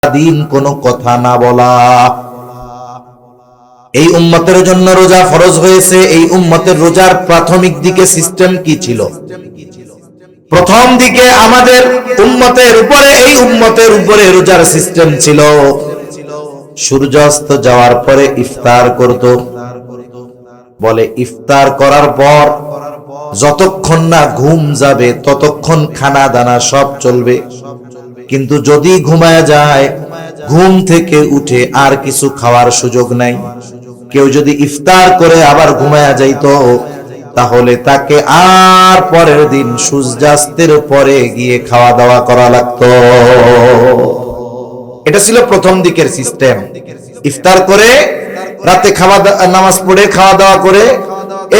দিন কোনো কথা না বলা। এই উম্মতের জন্য রোজা ফরজ হয়েছে। এই উম্মতের রোজার প্রাথমিক দিকে সিস্টেম কি ছিল? প্রথম দিকে আমাদের উম্মতের উপরে, এই উম্মতের উপরে রোজার সিস্টেম ছিল সূর্যাস্ত যাওয়ার পরে ইফতার করত। বলে ইফতার করার পর যতক্ষণ না ঘুম যাবে ততক্ষণ খানা দানা সব চলবে, কিন্তু যদি ঘুমায় যায় ঘুম থেকে উঠে আর কিছু খাওয়ার সুযোগ নাই। কেউ যদি ইফতার করে আবার ঘুমায়া যাইতো তাহলে তাকে আর পরের দিন সূর্যাস্তের পরে গিয়ে খাওয়া দাওয়া করা লাগতো। এটা ছিল প্রথম দিকের সিস্টেম। ইফতার করে রাতে নামাজ পড়ে খাওয়া দাওয়া করে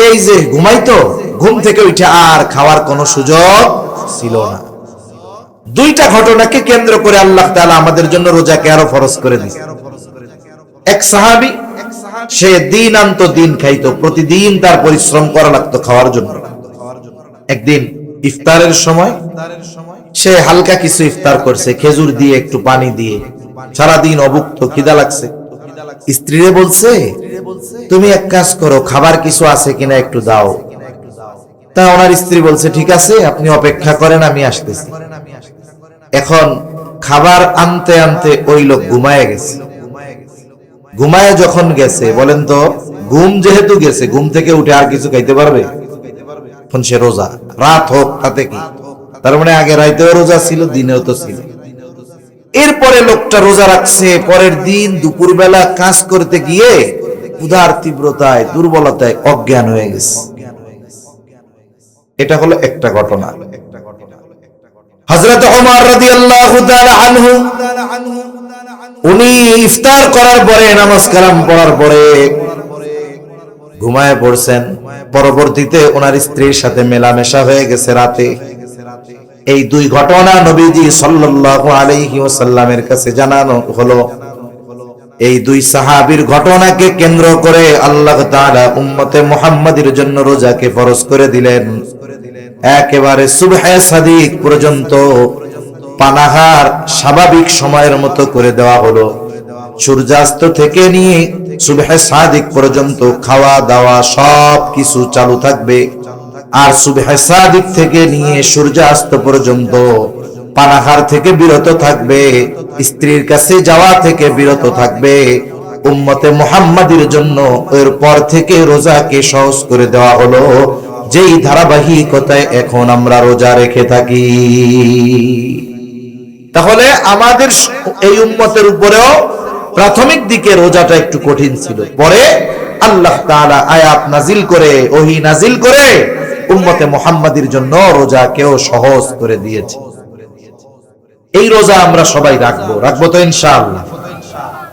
এই যে ঘুমাইতো, ঘুম থেকে উঠে আর খাওয়ার কোনো সুযোগ ছিল না। দুইটা ঘটনাকে কেন্দ্র করে আল্লাহ তাআলা আমাদের জন্য রোজাকে আরো ফরজ করে দিয়েছেন। এক সাহাবী, সে দিন আনতো দিন খাইতো, প্রতিদিন তার পরিশ্রম করা লাগতো খাওয়ার জন্য। একদিন ইফতারের সময় সে হালকা কিছু ইফতার করছে, খেজুর দিয়ে একটু পানি দিয়ে। সারাদিন অভুক্ত, খিদা লাগছে। স্ত্রীরে বলছে, তুমি এক কাজ করো, খাবার কিছু আছে কিনা একটু দাও। তা ওনার স্ত্রী বলছে, ঠিক আছে আপনি অপেক্ষা করেন, আমি আসতেছি। এখন খাবার আনতে আনতে ওই লোক ঘুমায় গেছে। ঘুমায় যখন গেছে, বলেন তো ঘুম যেহেতু গেছে, ঘুম থেকে উঠে আর কিছু খাইতে পারবে? এখন সে রোজা, রাত হোক তাতে কি, তার মানে আগে রাইতেও রোজা ছিল, দিনেও তো ছিল। এরপরে লোকটা রোজা রাখছে, পরের দিন দুপুরবেলা কাজ করতে গিয়ে ক্ষুধার তীব্রতায়, দুর্বলতায় অজ্ঞান হয়ে গেছে। এটা হলো একটা ঘটনা। হযরত ওমর রাদিয়াল্লাহু তাআলা আনহু, উনি ইফতার করার পরে, নামাজ কালাম পড়ার পরে ঘুমায় পড়ছেন। পরবর্তীতে ওনার স্ত্রীর সাথে মেলামেশা হয়ে গেছে রাতে। এই দুই ঘটনা নবীজি সাল্লাল্লাহু আলাইহি ওয়াসাল্লামের কাছে জানানো হলো। এই দুই সাহাবীর ঘটনাকে কেন্দ্র করে আল্লাহ তাআলা উম্মতে মুহাম্মাদের জন্য রোজাকে ফরজ করে দিলেন। একেবারে সুবহে সাদিক পর্যন্ত পানাহার স্বাভাবিক সময়ের মতো করে দেওয়া হলো। সূর্যাস্ত থেকে নিয়ে সুবহে সাদিক পর্যন্ত খাওয়া দাওয়া সব কিছু চালু থাকবে। আর সুবহে সাদিক থেকে নিয়ে সূর্যাস্ত পর্যন্ত পানাহার থেকে বিরত থাকবে, স্ত্রীর কাছে যাওয়া থেকে বিরত থাকবে। উম্মতে মুহাম্মাদের জন্য এর পর থেকে রোজাকে সহজ করে দেওয়া হলো, যেই ধারাবাহিকতায় এখন আমরা রোজা রেখে থাকি। তাহলে আমাদের এই উম্মতের উপরেও প্রাথমিক দিকে রোজাটা একটু কঠিন ছিল। পরে আল্লাহ তাআলা আয়াত নাজিল করে, ওহী নাজিল করে উম্মতে মুহাম্মাদের জন্য রোজাকেও সহজ করে দিয়েছে। এই রোজা আমরা সবাই রাখবো তো ইনশাআল্লাহ।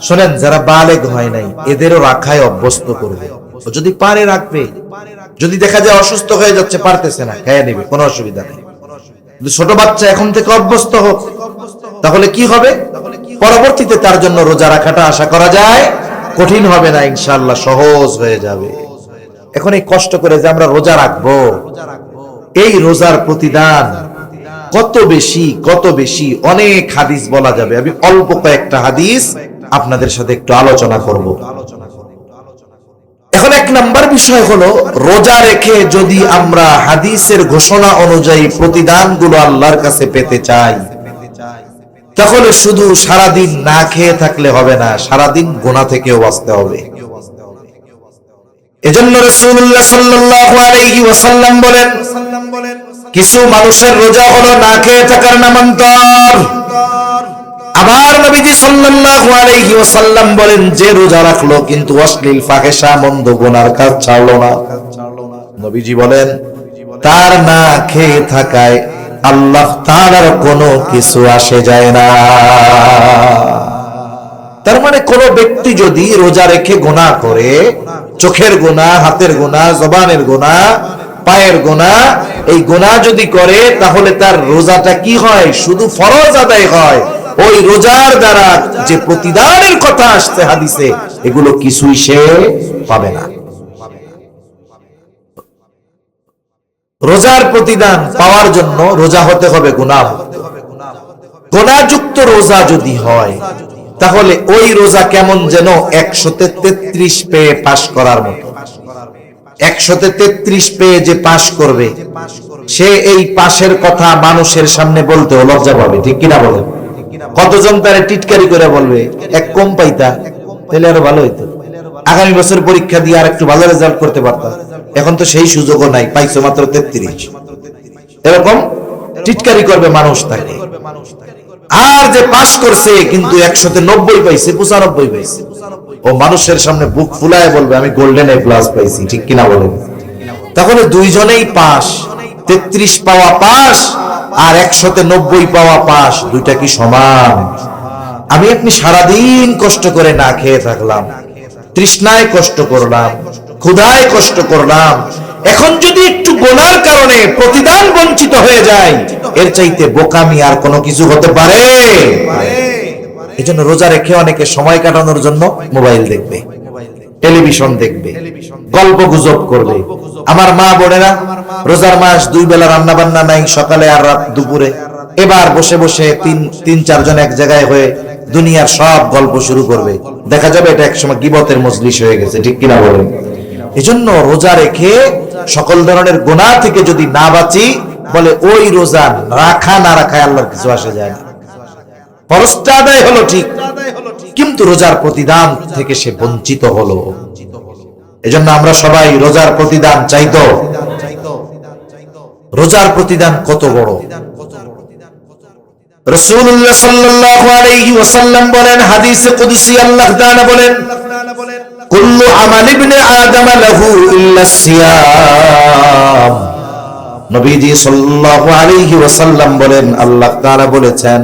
শুনেন, যারা বালেগ হয় নাই এদেরও রাখায় অভ্যস্ত করবে। যদি পারে রাখবে, যদি দেখা যায় অসুস্থ হয়ে যাচ্ছে, পারতেছে না, খেয়ে নেবে, কোনো অসুবিধা নেই। ছোট বাচ্চা এখন থেকে অভ্যস্ত হোক, তাহলে কি হবে? পরবর্তীতে তার জন্য রোজা রাখাটা আশা করা যায় কঠিন হবে না, ইনশাআল্লাহ সহজ হয়ে যাবে। এখন এই কষ্ট করে যে আমরা রোজা রাখবো, এই রোজার প্রতিদান কত বেশি, কত বেশি, অনেক হাদিস বলা যাবে। আমি অল্প কয়েকটা হাদিস আপনাদের সাথে একটু আলোচনা করব। এখন এক নাম্বার বিষয় হলো, রোজা রেখে যদি আমরা হাদিসের ঘোষণা অনুযায়ী প্রতিদানগুলো আল্লাহর কাছে পেতে চাই, তাহলে শুধু সারাদিন না খেয়ে থাকলে হবে না, সারাদিন গুনাহ থেকেও বাঁচতে হবে। এজন্য রাসূলুল্লাহ সাল্লাল্লাহু আলাইহি ওয়াসাল্লাম বলেন, কিছু মানুষের রোজা হলো না খেয়ে থাকার নামান্তর। আবার নবীজি সাল্লাল্লাহু আলাইহি ওয়াসাল্লাম বলেন, যে রোজা রাখলো কিন্তু অশ্লীল ফাহিশা মন্দ গুনার কাজ ছাড়লো না, নবীজি বলেন তার না খেয়ে থাকায় আল্লাহ তাআলার কোনো কিছু আসে যায় না। তার মানে কোন ব্যক্তি যদি রোজা রেখে গুনাহ করে, চোখের গুনাহ, হাতের গুনাহ, জবানের গুনাহ, পায়ের গুনাহ, এই গুনাহ যদি করে তাহলে তার রোজাটা কি হয়? শুধু ফরজ আদায় হয়। ওই রোজার দ্বারা যে প্রতিদানের কথা আসছে হাদিসে, এগুলো কিছুই সে পাবে না। রোজার প্রতিদান পাওয়ার জন্য রোজা হতে হবে গুনাহ। গোনাযুক্ত রোজা যদি হয় তাহলে ওই রোজা কেমন যেন 133 পেয়ে পাশ করার মতো। 133 পেয়ে যে পাশ করবে সে এই পাশের কথা মানুষের সামনে বলতে লজ্জা পাবে, ঠিক কিনা বলেন? কতজন তারে টিটকারি করে বলবে, এক কম পাইতা তাহলে আরো ভালো হইতো, আগামী বছর পরীক্ষা দিয়ে আর একটু ভালো রেজাল্ট করতে পারতাম, এখন তো সেই সুযোগও নাই, পাইছো মাত্র 33। এরকম টিটকারি করবে মানুষ তাকে। আর যে পাশ করছে কিন্তু 190 পাইছে, 95 পাইছে, ও মানুষের সামনে বুক ফুলায় বলবে আমি গোল্ডেন এ প্লাস পাইছি, ঠিক কিনা বলেন? তাহলে দুইজনেই পাস, 33 পাওয়া পাস আর 190 পাওয়া পাস, দুইটা কি সমান? আমি আপনি সারাদিন কষ্ট করে না খেয়ে থাকলাম, তৃষ্ণায় কষ্ট করলাম, ক্ষুধায় কষ্ট করলাম, এখন যদি একটু গোনার কারণে প্রতিদান বঞ্চিত হয়ে যায়, এর চাইতে বোকামি আর কোনো কিছু হতে পারে? এই জন্য রোজা রেখে অনেকে সময় কাটানোর জন্য মোবাইল দেখবে, টেলিভিশন দেখবে, গল্প গুজব করবে। আমার মা বোনেরা রোজার মাস 2 বেলা রান্না বান্না নাই, সকালে আর রাত দুপুরে, এবার বসে বসে তিন চারজন এক জায়গায় হয়ে দুনিয়ার সব গল্প শুরু করবে, দেখা যাবে এটা একসময় গীবতের মজলিস হয়ে গেছে, ঠিক কিনা বলেন? এজন্য রোজা রেখে সকল ধরনের গুনাহ থেকে যদি না বাঁচি, বলে ওই রোজা রাখা না রাখায় আল্লাহর কিছু আসে যায় না, ফরজটা আদায় হলো ঠিক, কিন্তু রোজার প্রতিদান থেকে সে বঞ্চিত হলো। এজন্য আমরা সবাই রোজার প্রতিদান চাইতো। রোজার প্রতিদান কত বড়! রাসূলুল্লাহ সাল্লাল্লাহু আলাইহি ওয়াসাল্লাম বলেন, হাদিসে কুদসি আল্লাহ তাআলা বলেন, কুল্লু আমাল ইবনে আদম লাহু ইল্লা সিয়াম। নবীজি সাল্লাল্লাহু আলাইহি ওয়াসাল্লাম বলেন, আল্লাহ তাআলা বলেছেন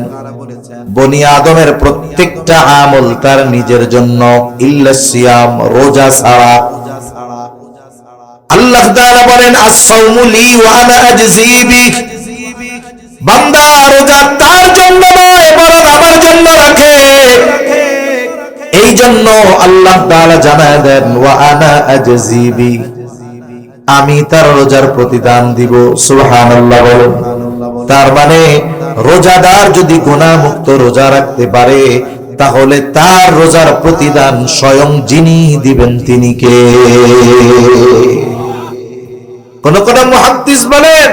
বনি আদমের প্রত্যেকটা আমল তার নিজের জন্য, ইল্লা সিয়াম, রোজা ছাড়া। আল্লাহ তাআলা বলেন, আস-সাওমু লি ওয়া আনা আজজি বিহি। বান্দা রোজা তার জন্য নয়, বরং আমার জন্য রাখে। এই জন্য আল্লাহ তাআলা জানায় দেন, ওয়া আনা আজজি বিহি, আমি তার রোজার প্রতিদান দিব। সুবহানাল্লাহ বলেন। তার মানে রোজাদার যদি গুনাহ মুক্ত রোজা রাখতে পারে, তাহলে তার রোজার প্রতিদান স্বয়ং যিনি দিবেন তিনি কে? কোন কোন মুহাদ্দিস বলেন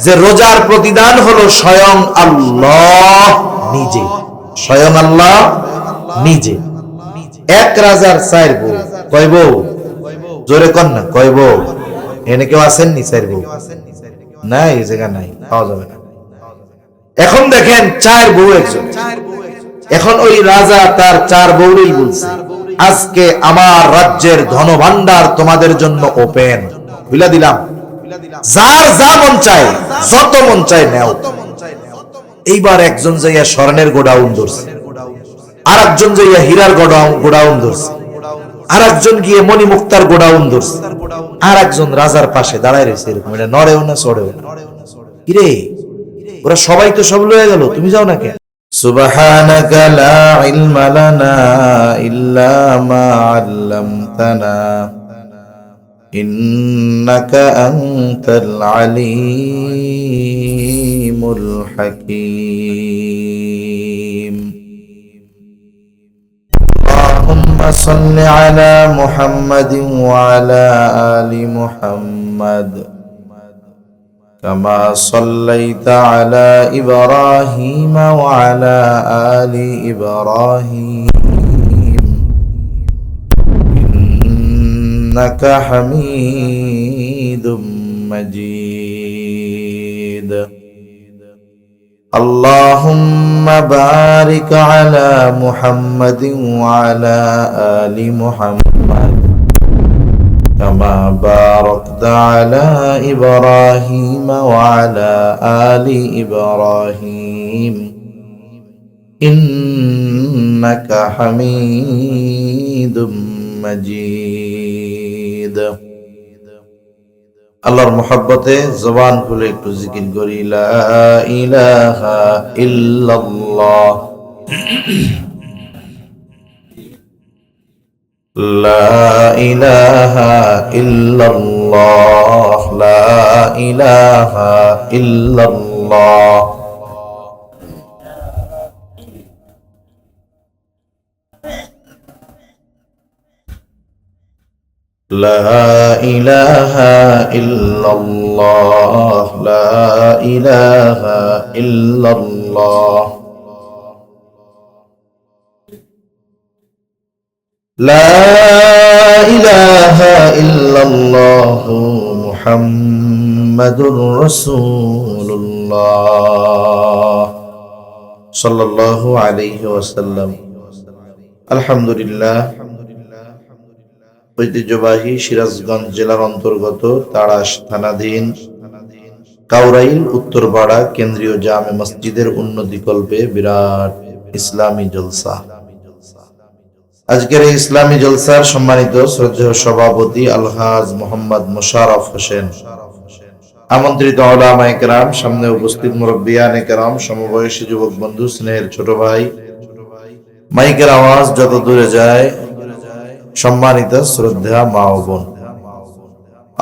যে রোজার প্রতিদান হলো স্বয়ং আল্লাহ নিজে, স্বয়ং আল্লাহ নিজে। এক রাজার 4 বউ, কয় বউ? জোরে কন না, কয় বউ? এনে কেউ আসেননি 4 বউ? নাই, এই জায়গা নাই, পাওয়া যাবে না। এখন দেখেন 4 বউ একজন। এখন ওই রাজা তার 4 বউরই বলছে, আজকে আমার রাজ্যের ধনভাণ্ডার তোমাদের জন্য ওপেন, খুলে দিলাম, যার যা মন চায়, যত মন চায় নেও। এইবার একজন যাইয়া স্বর্ণের গোডাউন ধরছে, আর একজন যাইয়া হীরার গোডাউন ধরছে, আর একজন গিয়ে মণিমুক্তার গোডাউন ধরছে, আর একজন রাজার পাশে দাঁড়ায় রয়েছে, এরকম, এটা নড়েও না চড়েও না। কিরে, ওরা সবাই তো সব লয়ে গেল, তুমি যাও না কেন? সুবহানাকা লা ইলমা লানা ইল্লা মা আল্লামতানা ইন্নাকা আনতাল আলিমুল হাকীম। আল্লাহুম্মা সাল্লি আলা মুহাম্মাদিন ওয়া আলা আলি মুহাম্মাদ كما صليت على إبراهيم وعلى آل إبراهيم إنك حميد مجيد. اللهم بارك على محمد وعلى آل محمد كما باركت على إبراهيم وعلى آل إبراهيم إنك حميد مجيد. আল্লাহর মহব্বতে জবান খুলে একটু জিকির করি, লা ইলাহা ইল্লাল্লাহ, লা ইলাহা ইল্লাল্লাহ, লা ইলাহা ইল্লাল্লাহ, লা ইলাহা ইল্লাল্লাহ, লা ইলাহা ইল্লাল্লাহ, লা ইলাহা ইল্লাল্লাহ, মুহাম্মাদুর রাসূলুল্লাহ সাল্লাল্লাহু আলাইহি ওয়াসাল্লাম। আলহামদুলিল্লাহ, ঐতিহ্যবাহী সিরাজগঞ্জ জেলার অন্তর্গত তাড়াশ থানাধীন কাউরাইল উত্তরপাড়া কেন্দ্রীয় জামে মসজিদের উন্নতিকল্পে বিরাট ইসলামী জলসা। আজকের এই ইসলামী জলসার সম্মানিত শ্রদ্ধেয় সভাপতি আলহাজ মোহাম্মদ মোশাররফ হোসেন, আমন্ত্রিত উলামায়ে কেরাম, সামনে উপস্থিত মুরব্বিয়ানে কেরাম, সমবয়সী যুবক বন্ধু, স্নেহের ছোট ভাই, মাইকের আওয়াজ যত দূরে যায়, সম্মানিত শ্রদ্ধা মা ও বোন,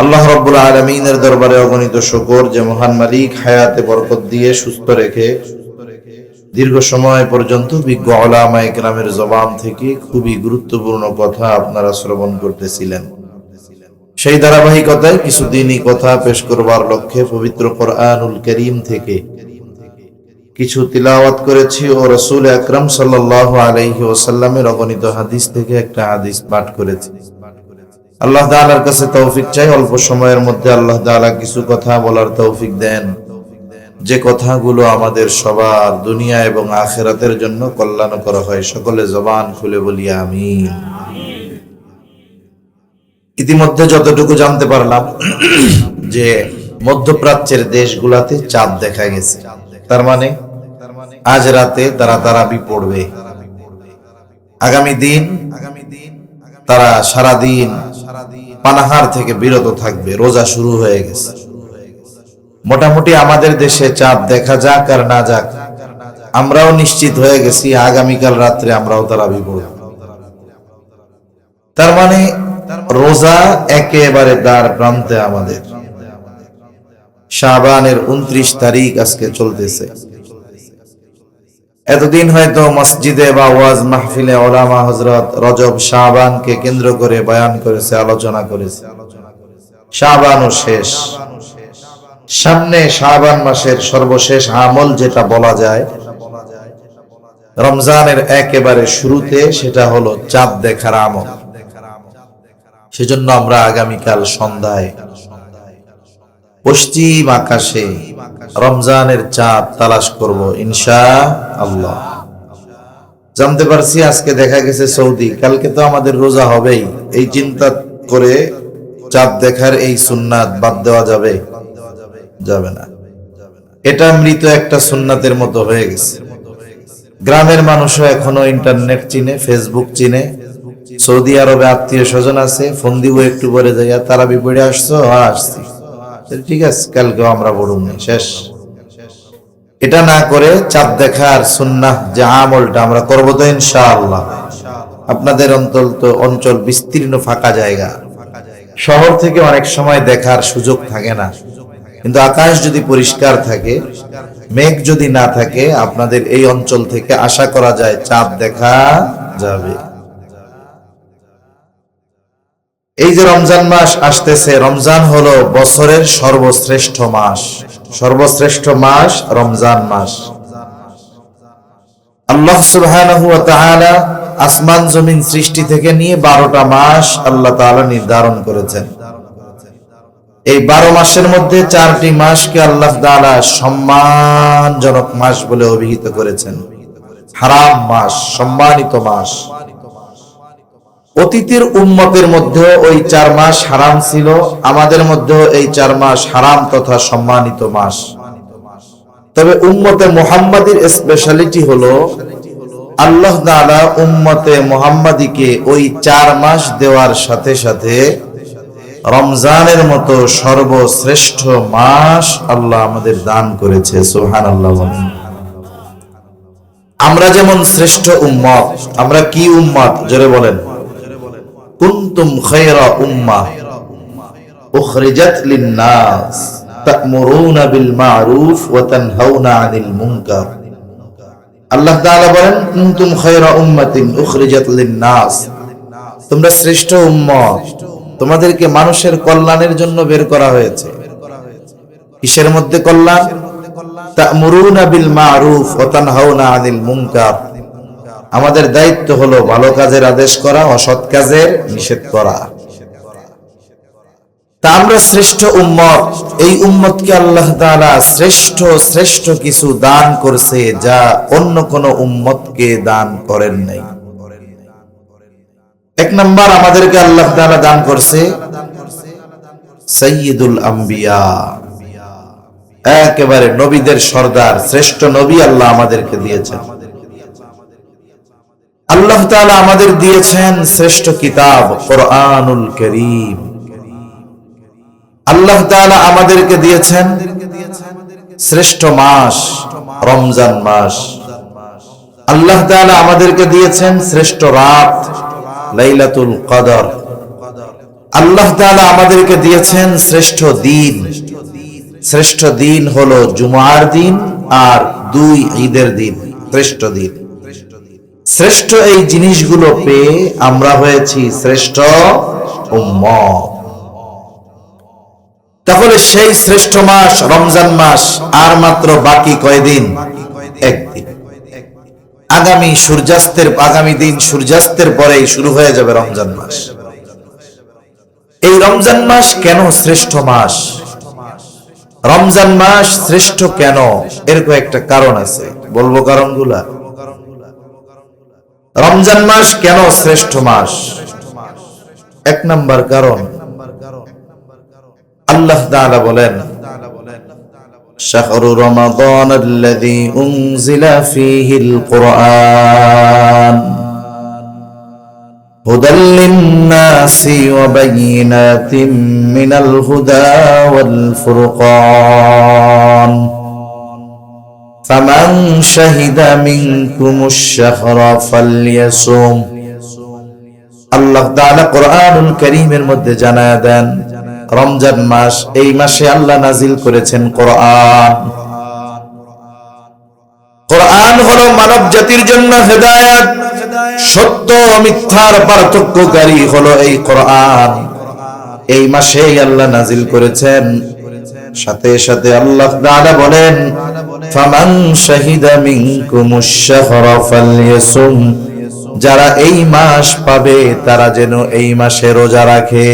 আল্লাহ রাব্বুল আলামিনের দরবারে অগণিত শুকর যে মহান মালিক হায়াতে বরকত দিয়ে সুস্থ রেখে দীর্ঘ সময় পর্যন্ত বিজ্ঞ উলামায়ে কেরামের জবান থেকে খুবই গুরুত্বপূর্ণ কথা আপনারা শ্রবণ করতেছিলেন। সেই ধারাবাহিকতায় কিছুদিনই কথা পেশ করবার লক্ষ্যে পবিত্র কোরআনুল কারীম থেকে কিছু তিলাওয়াত করেছি ও রাসূল আকরাম সাল্লাল্লাহু আলাইহি ওয়াসাল্লামের অগণিত হাদিস থেকে একটা হাদিস পাঠ করেছি। আল্লাহ তাআলার কাছে তৌফিক চাই, অল্প সময়ের মধ্যে আল্লাহ তাআলা কিছু কথা বলার তৌফিক দেন, যে কথাগুলো আমাদের সবার দুনিয়া এবং আখিরাতের জন্য কল্যাণকর হয়। সকলে জবান খুলে বলি আমিন। ইতিমধ্যে যতটুকু জানতে পারলাম যে মধ্যপ্রাচ্যের দেশগুলাতে চাঁদ দেখা গেছে, তার মানে আজ রাতে তারা তারাবি পড়বে, আগামী দিন তারা সারাদিন পানাহার থেকে বিরত থাকবে, রোজা শুরু হয়ে গেছে। মোটামুটি আমাদের দেশে চাঁদ দেখা যাক আর না যাক, আমরাও নিশ্চিত হয়ে গেছি আগামীকাল রাত্রে আমরাও তারাবি পড়ব। তার মানে রোজা একেবারে দ্বার প্রান্তে আমাদের। শাবানের 29 তারিখ আজকে চলতেছে। এতদিন হয়তো মসজিদে বা ওয়াজ মাহফিলে উলামা হযরত রজব শাবানকে কেন্দ্র করে বয়ান করেছে, আলোচনা করেছে। শাবানও শেষ, সামনে শাবান মাসের সর্বশেষ আমল যেটা বলা যায় রমজানের একেবারে শুরুতে, সেটা হলো চাঁদ দেখার আমল। সেজন্য আমরা আগামীকাল সন্ধ্যায় পশ্চিম আকাশে রমজানের চাঁদ তালাশ করব ইনশাআল্লাহ। জানতে পারছি আজকে দেখা গেছে সৌদি, কালকে তো আমাদের রোজা হবেই। এই চিন্তা করে চাঁদ দেখার এই সুন্নাত বাদ দেওয়া যাবে? যাবে না। এটা মৃত একটা সুন্নাতের মতো হয়ে গেছে। গ্রামের মানুষও এখনো ইন্টারনেট চিনে, ফেসবুক চিনে। সৌদি আরবে আত্মীয় স্বজন আছে, ফোন দিব একটু পরে যাইয়া, তারাবি পড়ে আসছো? হ্যাঁ আসছি। ঠিক আছে, কালকেও আমরা পড়ুন, শেষ। এটা না করে চাঁদ দেখার সুন্নাহ যে আমলটা আমরা করবো তো ইনশাআল্লাহ। আপনাদের অঞ্চল বিস্তীর্ণ ফাঁকা জায়গা, শহর থেকে অনেক সময় দেখার সুযোগ থাকে না, কিন্তু আকাশ যদি পরিষ্কার থাকে, মেঘ যদি না থাকে, আপনাদের এই অঞ্চল থেকে আশা করা যায় চাঁদ দেখা যাবে। এই যে রমজান মাস আসতেছে, রমজান হলো বছরের সর্বশ্রেষ্ঠ মাস। সর্বশ্রেষ্ঠ মাস রমজান মাস। আল্লাহ সুবহানাহু ওয়া তাআলা আসমান জমিন সৃষ্টি থেকে নিয়ে 12টা মাস আল্লাহ তাআলা নির্ধারণ করেছেন। এই 12 মাসের মধ্যে 4টি মাসকে আল্লাহ তাআলা সম্মানজনক মাস বলে অভিহিত করেছেন। হারাম মাস, সম্মানিত মাস। অতীতের উম্মতের মধ্যে ওই 4 মাস হারাম ছিল, আমাদের মধ্যে এই 4 মাস হারাম তথা সম্মানিত মাস। তবে উম্মতে মুহাম্মাদীর স্পেশালিটি হলো আল্লাহ তাআলা উম্মতে মুহাম্মাদীকে ওই 4 মাস দেওয়ার সাথে সাথে রমজানের মতো সর্বশ্রেষ্ঠ মাস আল্লাহ আমাদের দান করেছে। সুবহানাল্লাহ। আমরা যেমন শ্রেষ্ঠ উম্মত, আমরা কি উম্মত জোরে বলেন? কুনতুম খায়রা উম্মাহ উখরিজাত লিন-নাস তা'মুরুনা বিল মা'রুফ ওয়া তানহাউনা আনিল মুনকার। আল্লাহ তাআলা বলেন কুনতুম খায়রা উম্মাতিন উখরিজাত লিন-নাস, তোমরা শ্রেষ্ঠ উম্মত, তোমাদেরকে মানুষের কল্যাণের জন্য বের করা হয়েছে। কিসের মধ্যে কল্যাণ? তা'মুরুনা বিল মা'রুফ ওয়া তানহাউনা আনিল মুনকার। আমাদের দায়িত্ব হলো ভালো কাজের আদেশ করা, অসৎ কাজের নিষেধ করা। তা আমরা শ্রেষ্ঠ উম্মত, এই উম্মতকে আল্লাহ তাআলা শ্রেষ্ঠ কিছু দান করছে যা অন্য কোন উম্মতকে দান করেন নাই। এক নাম্বার, আমাদেরকে আল্লাহ তাআলা দান করছে সাইয়্যিদুল আম্বিয়া, একেবারে নবীদের সর্দার, শ্রেষ্ঠ নবী আল্লাহ আমাদেরকে দিয়েছেন। আল্লাহ তাআলা আমাদের দিয়েছেন শ্রেষ্ঠ কিতাব কোরআনুল কারীম। আল্লাহ তাআলা আমাদেরকে দিয়েছেন শ্রেষ্ঠ মাস রমজান মাস। আল্লাহ তাআলা আমাদেরকে দিয়েছেন শ্রেষ্ঠ রাত লাইলাতুল কদর। আল্লাহ তাআলা আমাদেরকে দিয়েছেন শ্রেষ্ঠ দিন। শ্রেষ্ঠ দিন হলো জুমার দিন আর 2 ঈদের দিন, শ্রেষ্ঠ দিন। শ্রেষ্ঠ এই জিনিসগুলো পেয়ে আমরা হয়েছি শ্রেষ্ঠ উম্মত। তাহলে সেই শ্রেষ্ঠ মাস রমজান মাস আর মাত্র বাকি কয়দিন? একদিন। আগামী দিন সূর্যাস্তের পরেই শুরু হয়ে যাবে রমজান মাস। এই রমজান মাস কেন শ্রেষ্ঠ মাস? রমজান মাস শ্রেষ্ঠ কেন? এর কয়েকটা কারণ আছে, বলবো কারণগুলা। রমজান মাস কেন শ্রেষ্ঠ মাস? এক নাম্বার কারণ, আল্লাহ তাআলা বলেন, শাহরু রমাদানাল্লাযী উনজিলা ফীহিল কুরআন হুদাল লিন-নাসি ওয়া বায়িনাতিম মিনাল হুদা ওয়াল ফুরকান ফামান শাহিদা মিনকুমুশ শাহরা ফালইয়াসুম। আল্লাহ তাআলা কোরআনুল কারীমের মধ্যে জানায়া দেন, রমজান মাস, এই মাসে আল্লাহ নাজিল করেছেন কোরআন। কোরআন হলো মানব জাতির জন্য হেদায়েত, সত্য মিথ্যার পার্থক্যকারী হলো এই কোরআন। এই মাসে আল্লাহ নাজিল করেছেন। সাথে সাথে আল্লাহ তাআলা বলেন, ফামান শাহিদা মিনকুমুশ শাহরা ফালইয়াসুম। যারা এই মাস পাবে তারা যেন এই মাসে রোজা রাখে।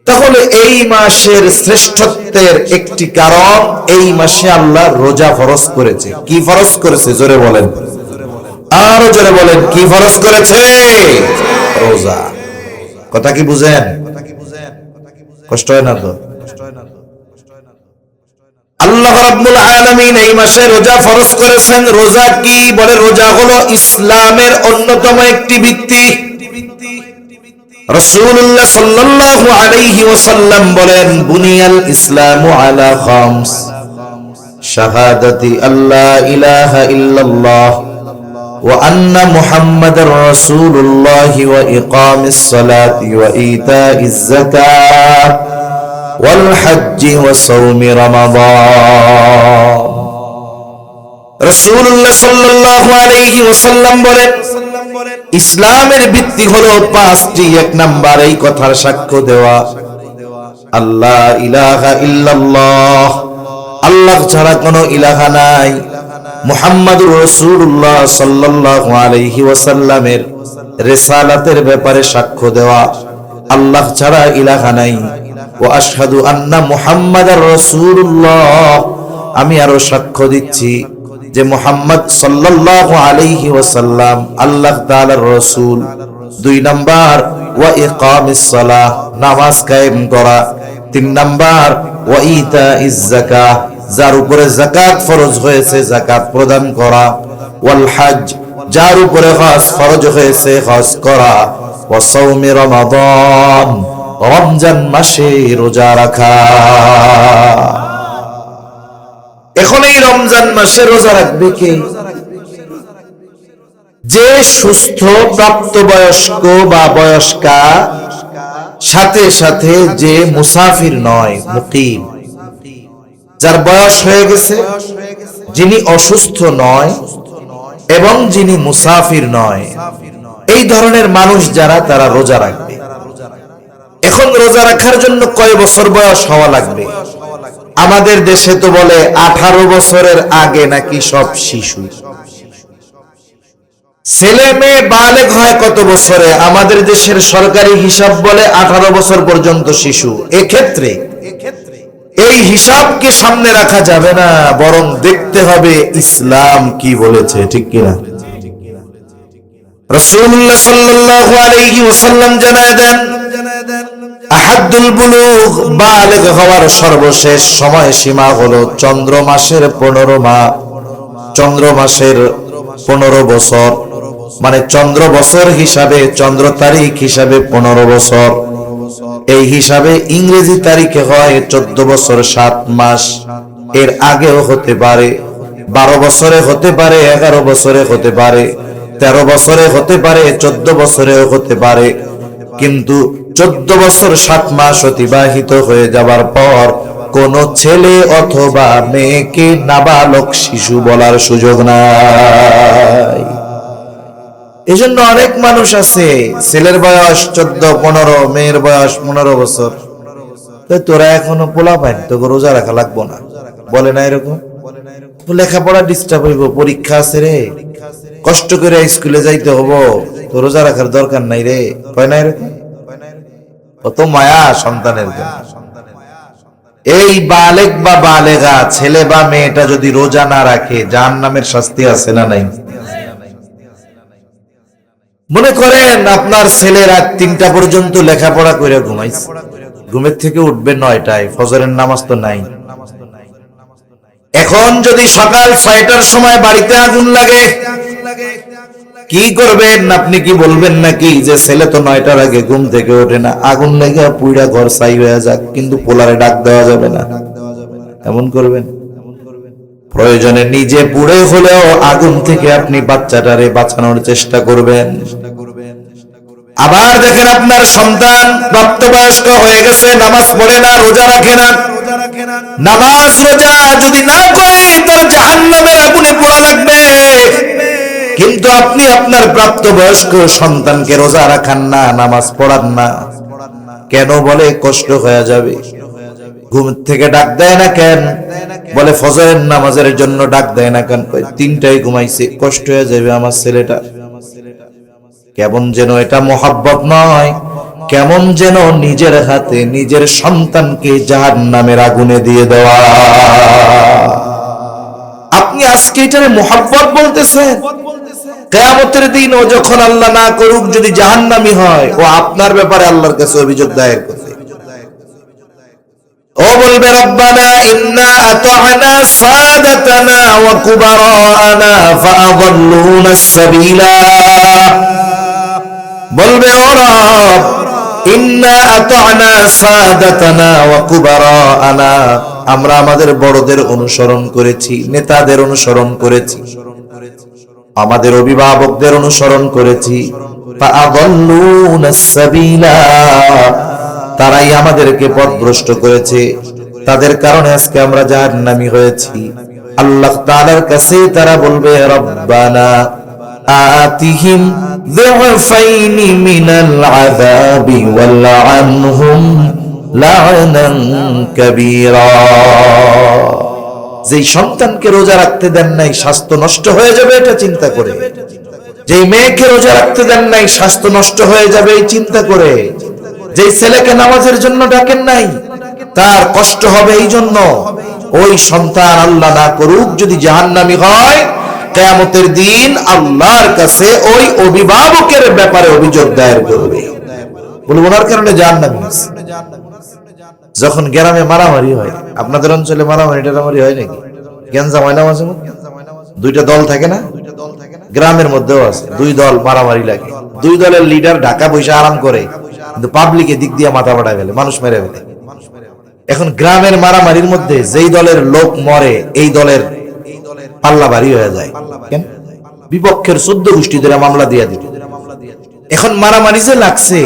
তাহলে এই মাসের শ্রেষ্ঠত্বের একটি কারণ, এই মাসে আল্লাহ রোজা ফরজ করেছে। কি ফরজ করেছে? জোরে বলেন, আরো জোরে বলেন, কি ফরজ করেছে? রোজা। কথা কি বুঝেন? কষ্ট হয় না তো? আল্লাহ রাব্বুল আলামিন এই মাসে রোজা ফরজ করেছেন। রোজা কি? বলে রোজা হলো ইসলামের অন্যতম একটি ভিত্তি। রাসূলুল্লাহ সাল্লাল্লাহু আলাইহি ওয়াসাল্লাম বলেন, বুনিয়াল ইসলামু আলা খামস, শাহাদাতি আল্লা ইলাহা ইল্লাল্লাহ ওয়া আন্না মুহাম্মাদার রাসূলুল্লাহ ওয়া ইকামিস সালাতি ওয়া ইতাইজ যাকাত ওয়াল হজ্জি ওয়া সাওমি রমাদান। রাসূলুল্লাহ সাল্লাল্লাহু আলাইহি ওয়াসাল্লাম বলেন, ইসলামের ভিত্তি হলো 5টি। এক নাম্বার, এই কথার সাক্ষ্য দেওয়া, আল্লাহ ইলাহা ইল্লাল্লাহ, আল্লাহ ছাড়া কোনো ইলাহা নাই। মুহাম্মাদুর রাসূলুল্লাহ সাল্লাল্লাহু আলাইহি ওয়াসাল্লামের রিসালাতের ব্যাপারে সাক্ষ্য দেওয়া, আল্লাহ ছাড়া ইলাহা নাই। ওয়া আশহাদু আন্না মুহাম্মাদার রাসূলুল্লাহ, আমি আরো সাক্ষ্য দিচ্ছি যে মুহাম্মদ সাল্লাল্লাহু আলাইহি ওয়াসাল্লাম আল্লাহ তাআলার রাসূল। 2 নাম্বার, ওয়া ইকামিস সালাহ, নামাজ কায়েম করা। 3 নাম্বার, ওয়া ইতাইজ যাকাত, যার উপরে যাকাত ফরজ হয়েছে যাকাত প্রদান করা। ওয়াল হজ, যার উপরে হজ ফরজ হয়েছে হজ করা। ওয়া সাওমি রমাদান, রমজান মাসে রোজা রাখা। এখন এই রমজান মাসে রোজা রাখবে কে? যে সুস্থ প্রাপ্তবয়স্ক বা বয়স্কা, সাথে সাথে যে মুসাফির নয়, মুকিম, যার বয়স হয়ে গেছে, যিনি অসুস্থ নয় এবং যিনি মুসাফির নয়, এই ধরনের মানুষ যারা, তারা রোজা রাখবে। এখন রোজা রাখার জন্য কয় বছর বয়স হওয়া লাগবে? আমাদের দেশে তো বলে 18 বছরের আগে নাকি সব শিশু। ছেলে মেয়ে বালেগ হয় কত বছরে? আমাদের দেশের সরকারি হিসাব বলে 18 বছর পর্যন্ত শিশু। এক্ষেত্রে এই হিসাবকে সামনে রাখা যাবে না, বরং দেখতে হবে ইসলাম কি বলেছে, ঠিক কিনা? রাসূলুল্লাহ সাল্লাল্লাহু আলাইহি ওয়াসাল্লাম জানায় দেন, আহাদুল বুলুগ, বালেগ হওয়ার সর্বশেষ সময় সীমা হলো চন্দ্র মাসের 15 মাস, চন্দ্র মাসের 15 বছর, মানে চন্দ্র বছর হিসাবে, চন্দ্র তারিখ হিসাবে 15 বছর। এই হিসাবে ইংরেজি তারিখে হয় 14 বছর 7 মাস। এর আগেও হতে পারে, 12 বছরে হতে পারে, 11 বছরে হতে পারে, 13 বছরে হতে পারে, 14 বছরেও হতে পারে। কিন্তু 14 বছর 7 মাস অতিবাহিত হয়ে যাবার পর কোন ছেলে অথবা মেয়েকে নাবালক শিশু বলার সুযোগ নাই। এজন্য অনেক মানুষ আছে, ছেলের বয়স 14-15, মেয়ের বয়স 15 বছর, তোরা এখনো পোলা পাইন, তোকে রোজা রাখা লাগবো না, বলে না এরকম? লেখাপড়া ডিস্টার্ব হইব, পরীক্ষা আছে রে, কষ্ট করে স্কুলে যাইতে হবো, তো রোজা রাখার দরকার নাই রে, কয় না এরকম? কত মায়া সন্তানের জন্য। এই বালেগ বা বালেগা ছেলে বা মেয়েটা যদি রোজা না রাখে, জাহান্নামের শাস্তি আছে না নাই? মনে করেন আপনার ছেলে রাত 3টা পর্যন্ত লেখাপড়া করে ঘুমাইছে, ঘুমের থেকে উঠবে 9টায়, ফজরের নামাজ তো নাই। এখন যদি সকাল 6টার সময় বাড়িতে আগুন লাগে, কি করবেন? আপনি কি বলবেন নাকি যে ছেলে তো 9টার আগে ঘুম থেকে ওঠে না, আগুন লেগে পুইরা ঘর ছাই হয়ে যাক, কিন্তু পোলারে ডাক দেওয়া যাবে না, এমন করবেন? প্রয়োজনে নিজে পুড়ে হলেও আগুন থেকে আপনি বাচ্চাটারে বাঁচানোর চেষ্টা করবেন। আবার দেখেন আপনার সন্তান প্রাপ্তবয়স্ক হয়ে গেছে, নামাজ পড়ে না, রোজা রাখে না, নামাজ রোজা যদি না করে তার জাহান্নামের আগুনে পোড়া লাগবে। কিন্তু আপনি আপনার প্রাপ্তবয়স্ক সন্তানকে রোজা রাখান না, নামাজ পড়ান না, কেন? বলে কষ্ট হয়ে যাবে। ঘুম থেকে ডাক দেয় না কেন? বলে ফজরের নামাজের জন্য ডাক দেয় না কেন? 3টায় ঘুমাইছে, কষ্ট হয়ে যাবে আমার ছেলেটা। কেমন যেন এটা মোহাব্বত নয়, কেমন যেন নিজের হাতে নিজের সন্তানকে জাহান্নামের আগুনে দিয়ে দেওয়া। আপনি আজকে এটারে মোহাব্বত বলতেছেন, কিয়ামতের দিন ও যখন আল্লাহ না করুক যদি জাহান্নামী হয়, ও আপনার ব্যাপারে আল্লাহর কাছে অভিযোগ দায়ের করবে। ও বলবে, রব্বানা ইন্না আতা'না সাদাতানা ওয়া কুবারানা ফাআযাল্লুনা আস-সাবিলা। বলবে, ও রব, ইন্না আতা'না সাদাতানা ওয়া কুবারানা, আমরা আমাদের বড়দের অনুসরণ করেছি, নেতাদের অনুসরণ করেছি, আমাদের অভিভাবকদের অনুসরণ করেছি, ফাআযাল্লুনা আস-সাবিলা, তারাই আমাদেরকে পথভ্রষ্ট করেছে, তাদের কারণে আজকে আমরা জাহান্নামী হয়েছি। আল্লাহ তাআলার কাছে তারা বলবে, রব্বানা আতিহিম যুফাইনি মিনাল আযাবি ওয়ালআনহুম লা'নান কাবীরা। যেই সন্তানকে রোজা রাখতে দেন নাই, স্বাস্থ্য নষ্ট হয়ে যাবে এটা চিন্তা করে, যেই মেয়েকে রোজা রাখতে দেন নাই, স্বাস্থ্য নষ্ট হয়ে যাবে এই চিন্তা করে, যেই ছেলেকে নামাজের জন্য ডাকেন নাই, তার কষ্ট হবে এই জন্য, ওই সন্তান আল্লাহ না করুক যদি জাহান্নামী হয়, কিয়ামতের দিন আল্লাহর কাছে ওই অভিভাবকের ব্যাপারে অভিযোগ দায়ের করবে, বলবো ওনার কারণে জাহান্নামী হয়েছে। যখন গ্রামে মারামারি হয়, আপনাদের অঞ্চলে মারামারি টারামারি হয় নাকি? গ্যাঞ্জাম হয় না মাঝে মধ্যে? 2টা দল থাকে না? গ্রামের মধ্যেও আছে, 2 দল মারামারি লাগে, 2 দলের লিডার ঢাকা বসে আরাম করে, কিন্তু পাবলিকে দিক দিয়ে মাথা ফাটায় ফেলে, মানুষ মেরে ফেলে। এখন গ্রামের মারামারির মধ্যে যেই দলের লোক মরে, এই দলের পাল্লা ভারী হয়ে যায়। কেন? বিপক্ষের 14 গোষ্ঠী ধরে মামলা দিয়ে দিত। এখন মারামারি যে লাগছে,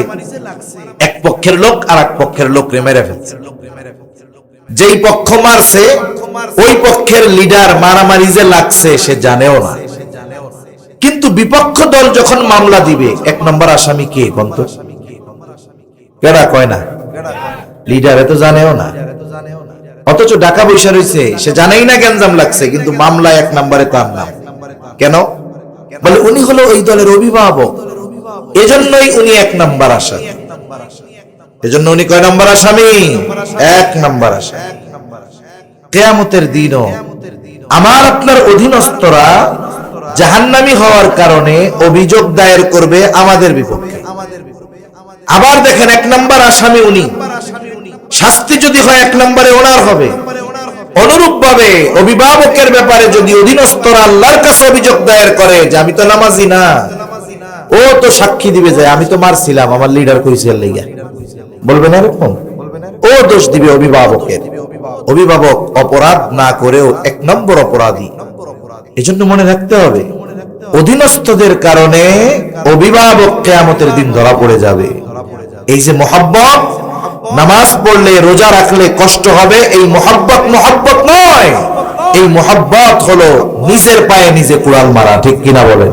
এক পক্ষের লোক আর এক পক্ষের লোকরে মেরে ফেলছে। যেই পক্ষ মারছে ওই পক্ষের লিডার মারামারি যে লাগছে সে জানেও না, কিন্তু বিপক্ষ দল যখন মামলা দিবে 1 নম্বর আসামি কে বলতো? কেডা কয় না? লিডার তো জানেও না, অথচ ঢাকা বৈশা রয়েছে, সে জানেই না গ্যাঞ্জাম লাগছে, কিন্তু মামলা 1 নম্বরে তার নাম। কেন? বলে উনি হলো ওই দলের অভিভাবক, এজন্যই উনি 1 নম্বর আসামি। এজন্য উনি কয় নম্বর আসামি? 1 নম্বর আসামি। কিয়ামতের দিনও আমার আপনার অধীনস্থরা জাহান্নামী হওয়ার কারণে অভিযোগ দায়ের করবে আমাদের বিপক্ষে। আবার দেখেন 1 নম্বর আসামি উনি, শাস্তি যদি হয় 1 নম্বরে ওনার হবে। অনুরূপ ভাবে অভিভাবকের ব্যাপারে যদি অধীনস্থরা আল্লাহর কাছে অভিযোগ দায়ের করে যে আমি তো নামাজি না, ও তো সাক্ষী দিবে যে আমি তো মারছিলাম, আমার লিডার কইছে লাগা, বলবে না এরকম? ও দোষ দিবে অভিভাবকের। অভিভাবক অপরাধ না করেও 1 নম্বর অপরাধী। এজন্য মনে রাখতে হবে, অধীনস্থদের কারণে অভিভাবক কিয়ামতের দিন ধরা পড়ে যাবে। এই যে মহব্বত, নামাজ পড়লে রোজা রাখলে কষ্ট হবে, এই মহব্বত মহব্বত নয়। এই মহব্বত হলো নিজের পায়ে নিজে কুড়াল মারা, ঠিক কিনা বলেন?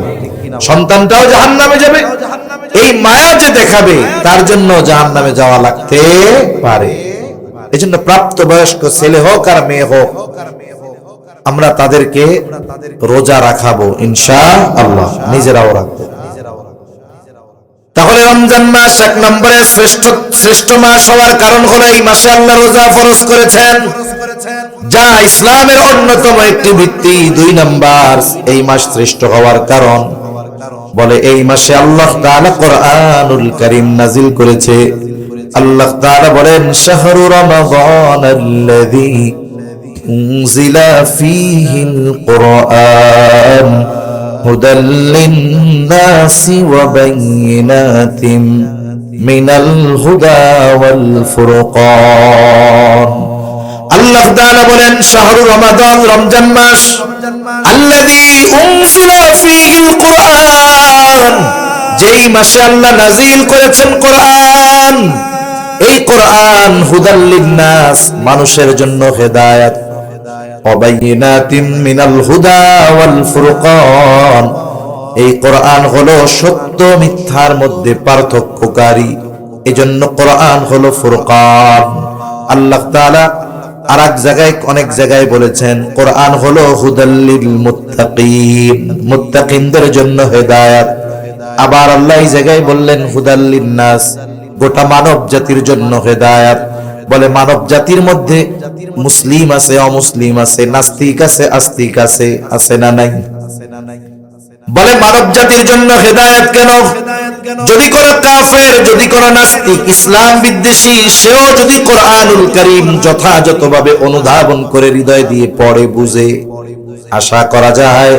সন্তানটাও জাহান্নামে যাবে, এই মায়া যে দেখাবে তার জন্য জাহান্নামে যাওয়া লাগতে পারে। এজন্য প্রাপ্তবয়স্ক ছেলে হোক আর মেয়ে হোক, আমরা তাদেরকে রোজা রাখাবো ইনশাআল্লাহ, নিজেরাও রাখবো। তাহলে রমজান মাস 1 নম্বরে শ্রেষ্ঠ মাস হওয়ার কারণ হলো এই মাসে আল্লাহ রোজা ফরজ করেছেন, যা ইসলামের অন্যতম একটি ভিত্তি। 2 নম্বর, এই মাস শ্রেষ্ঠ হওয়ার কারণ বলে এই মাসে আল্লাহ তাআলা কোরআনুল কারীম নাজিল করেছে। আল্লাহ তাআলা বলেন শাহরু রমাদানাল্লাযী উনজিলা ফীহিল কুরআন হুদাল লিন-নাসি ওয়া বাইয়িনাতিম মিনাল হুদা ওয়াল ফুরকান। আল্লাহ তাআলা বলেন শাহরু রমাদান, রমজান মাস, আল্লাযী উনজিলা ফীহিল কুরআন, যেই মাসে আল্লাহ নাজিল করেছেন কোরআন। এই কোরআন হুদাল লিন-নাস, মানুষের জন্য হেদায়েত, ওয়া বাইয়িনাতিম মিনাল হুদা ওয়াল ফুরকান, এই কোরআন হলো সত্য মিথ্যার মধ্যে পার্থক্যকারী, এজন্য কোরআন হলো ফুরকান। আল্লাহ তাআলা আরেক জায়গায় অনেক জায়গায় বলেছেন কোরআন হলো হুদাল লিল মুত্তাকিন, মুত্তাকিনদের জন্য হেদায়েত। আবার আল্লাহ এই জায়গায় বললেন হুদাল লিন-নাস, গোটা মানব জাতির জন্য হেদায়েত। বলে মানব জাতির মধ্যে মুসলিম আছে, অমুসলিম আছে, নাস্তিক আছে, আস্তিক আছে, আছে না নাই? বলে মানব জাতির জন্য হেদায়েত কেন? যদি কোন কাফের, যদি কোন নাস্তিক, ইসলাম বিদ্বেষী, সেও যদি কোরআনুল কারীম যথাযথভাবে অনুধাবন করে হৃদয় দিয়ে পড়ে বুঝে, আশা করা যায়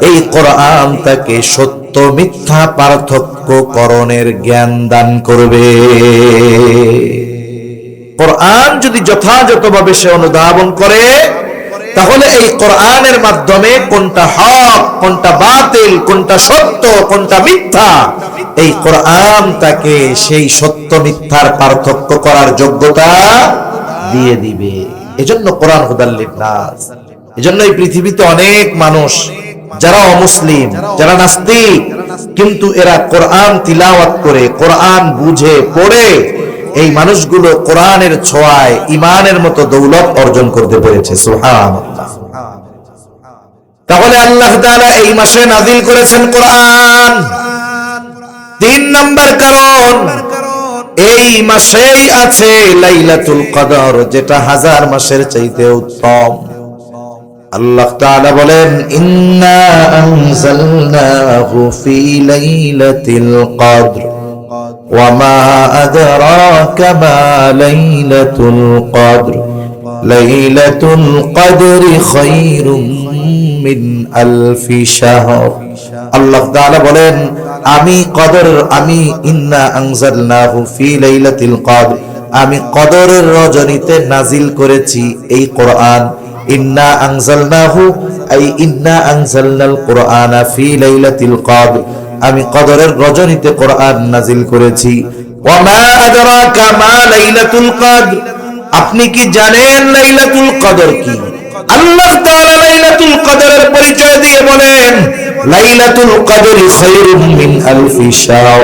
এই কোরআন তাকে সত্য মিথ্যা পার্থক্য করণের জ্ঞান দান করবে। কোরআন যদি যথাযথভাবে সে অনুধাবন করে, তাহলে এই কোরআনের মাধ্যমে কোনটা হক, কোনটা বাতিল, কোনটা সত্য, কোনটা মিথ্যা, এই কোরআন তাকে সেই সত্য মিথ্যার পার্থক্য করার যোগ্যতা দিয়ে দিবে। এজন্য কোরআন হুদাল লিন-নাস। এজন্য এই পৃথিবীতে অনেক মানুষ যারা অমুসলিম, যারা নাস্তিক, কিন্তু এরা কোরআন তিলাওয়াত করে, কোরআন বুঝে পড়ে, এই মানুষগুলো কোরআনের ছোঁয়ায় ঈমানের মতো দৌলত অর্জন করতে পেরেছে। সুবহানাল্লাহ। তাহলে আল্লাহ তাআলা এই মাসে নাযিল করেছেন কোরআন। 3 নম্বর কারণ, এই মাসেই আছে লাইলাতুল কদর, যেটা 1000 মাসের চাইতে উত্তম। আল্লাহ তাআলা বলেন ইন্না আনজালনাহু ফি লাইলাতিল কদর ওয়া মা আদরাকা মা লাইলাতুল কদর লাইলাতুল কদরি খায়রুম মিন আলফি শাহর। আল্লাহ তাআলা বলেন আমি ইন্না আনজালনাহু ফি লাইলাতিল কদর, আমি কদরের রজনীতে নাজিল করেছি এই কোরআন। ইন্না আনজালনাহু আই ইন্না আনজালনাল কুরআনা ফি লাইলাতিল কদর, আমি কদরের রজনীতে কোরআন নাজিল করেছি। ওয়া মা আদরাকা মা লাইলাতুল কদর, আপনি কি জানেন লাইলাতুল কদর কি? আল্লাহ তাআলা লাইলাতুল কদরের পরিচয় দিয়ে বলেন লাইলাতুল কদরি খায়রুম মিন আলফি শাহর,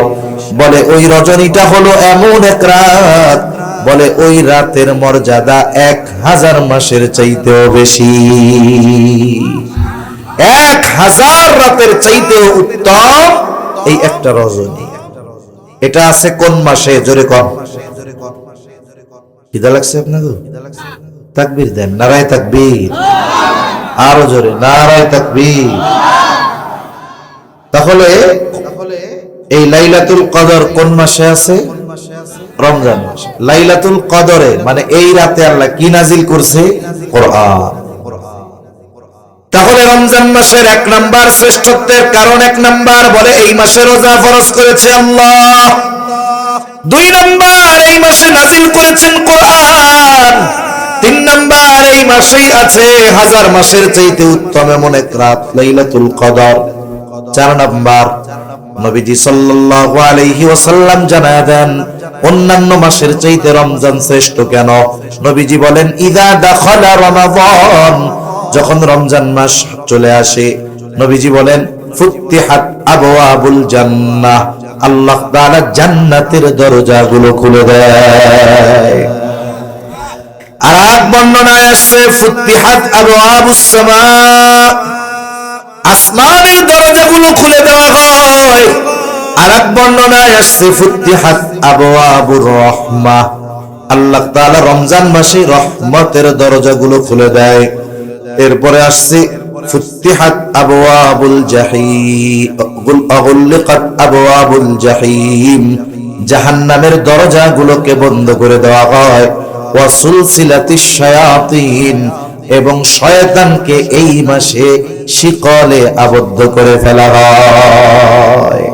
বলে ওই রজনীটা হলো এমন এক রাত, বলে ওই রাতের মর্যাদা 1000 মাসের চাইতেও বেশি, 1000 রাতের চাইতেও উত্তম এই একটা রজনী। এটা আছে কোন মাসে? জোরে কোন। খিদা লাগছে আপনাকে? তাকবীর দেন, নারায়ে তাকবীর, আরো জোরে নারায়ে তাকবীর। তাহলে এই লাইলাতুল কদর কোন মাসে আছে? রমজান মাসে। লাইলাতুল কদরে মানে এই রাতে আল্লাহ কি নাজিল করছে? কোরআন। তাহলে রমজান মাসের 1 নাম্বার শ্রেষ্ঠত্বের কারণ, 1 নাম্বার বলে এই মাসে রোজা ফরজ করেছে আল্লাহ। 2 নাম্বার এই মাসে নাজিল করেছেন কোরআন। 3 নাম্বার এই মাসেই আছে 1000 মাসের চাইতে উত্তম এমন এক রাত লাইলাতুল কদর। 4 নাম্বার নবীজি সাল্লাল্লাহু আলাইহি ওয়াসাল্লাম জানায় দেন অন্যান্য মাসের চাইতে রমজান শ্রেষ্ঠ কেন? নবীজি বলেন ইযা দাখালা রমাদান, যখন রমজান মাস চলে আসে, নবীজি বলেন ফুতিহাত আবওয়াবুল জান্নাহ, আল্লাহ তাআলা জান্নাতের দরজাগুলো খুলে দেয়। আর এক বর্ণনায় আসছে ফুতিহাত আবওয়াবুস সামা, আসমানের দরজাগুলো খুলে দেওয়া হয়। আর এক বর্ণনায় আসছে ফুতিহাত আবওয়াবুর রাহমাহ, আল্লাহ তাআলা রমজান মাসে রহমতের দরজাগুলো খুলে দেয়। এরপরে আসছে ফুতিহাত আবওয়াবুল জাহিম, গুলকাত আবওয়াবুল জাহিম, জাহান্নামের দরজাগুলোকে বন্ধ করে দেওয়া হয়। ওয়া সুলসিলাতিশ শায়াতিন, এবং শয়তানকে এই মাসে শিকলে আবদ্ধ করে ফেলা হয়।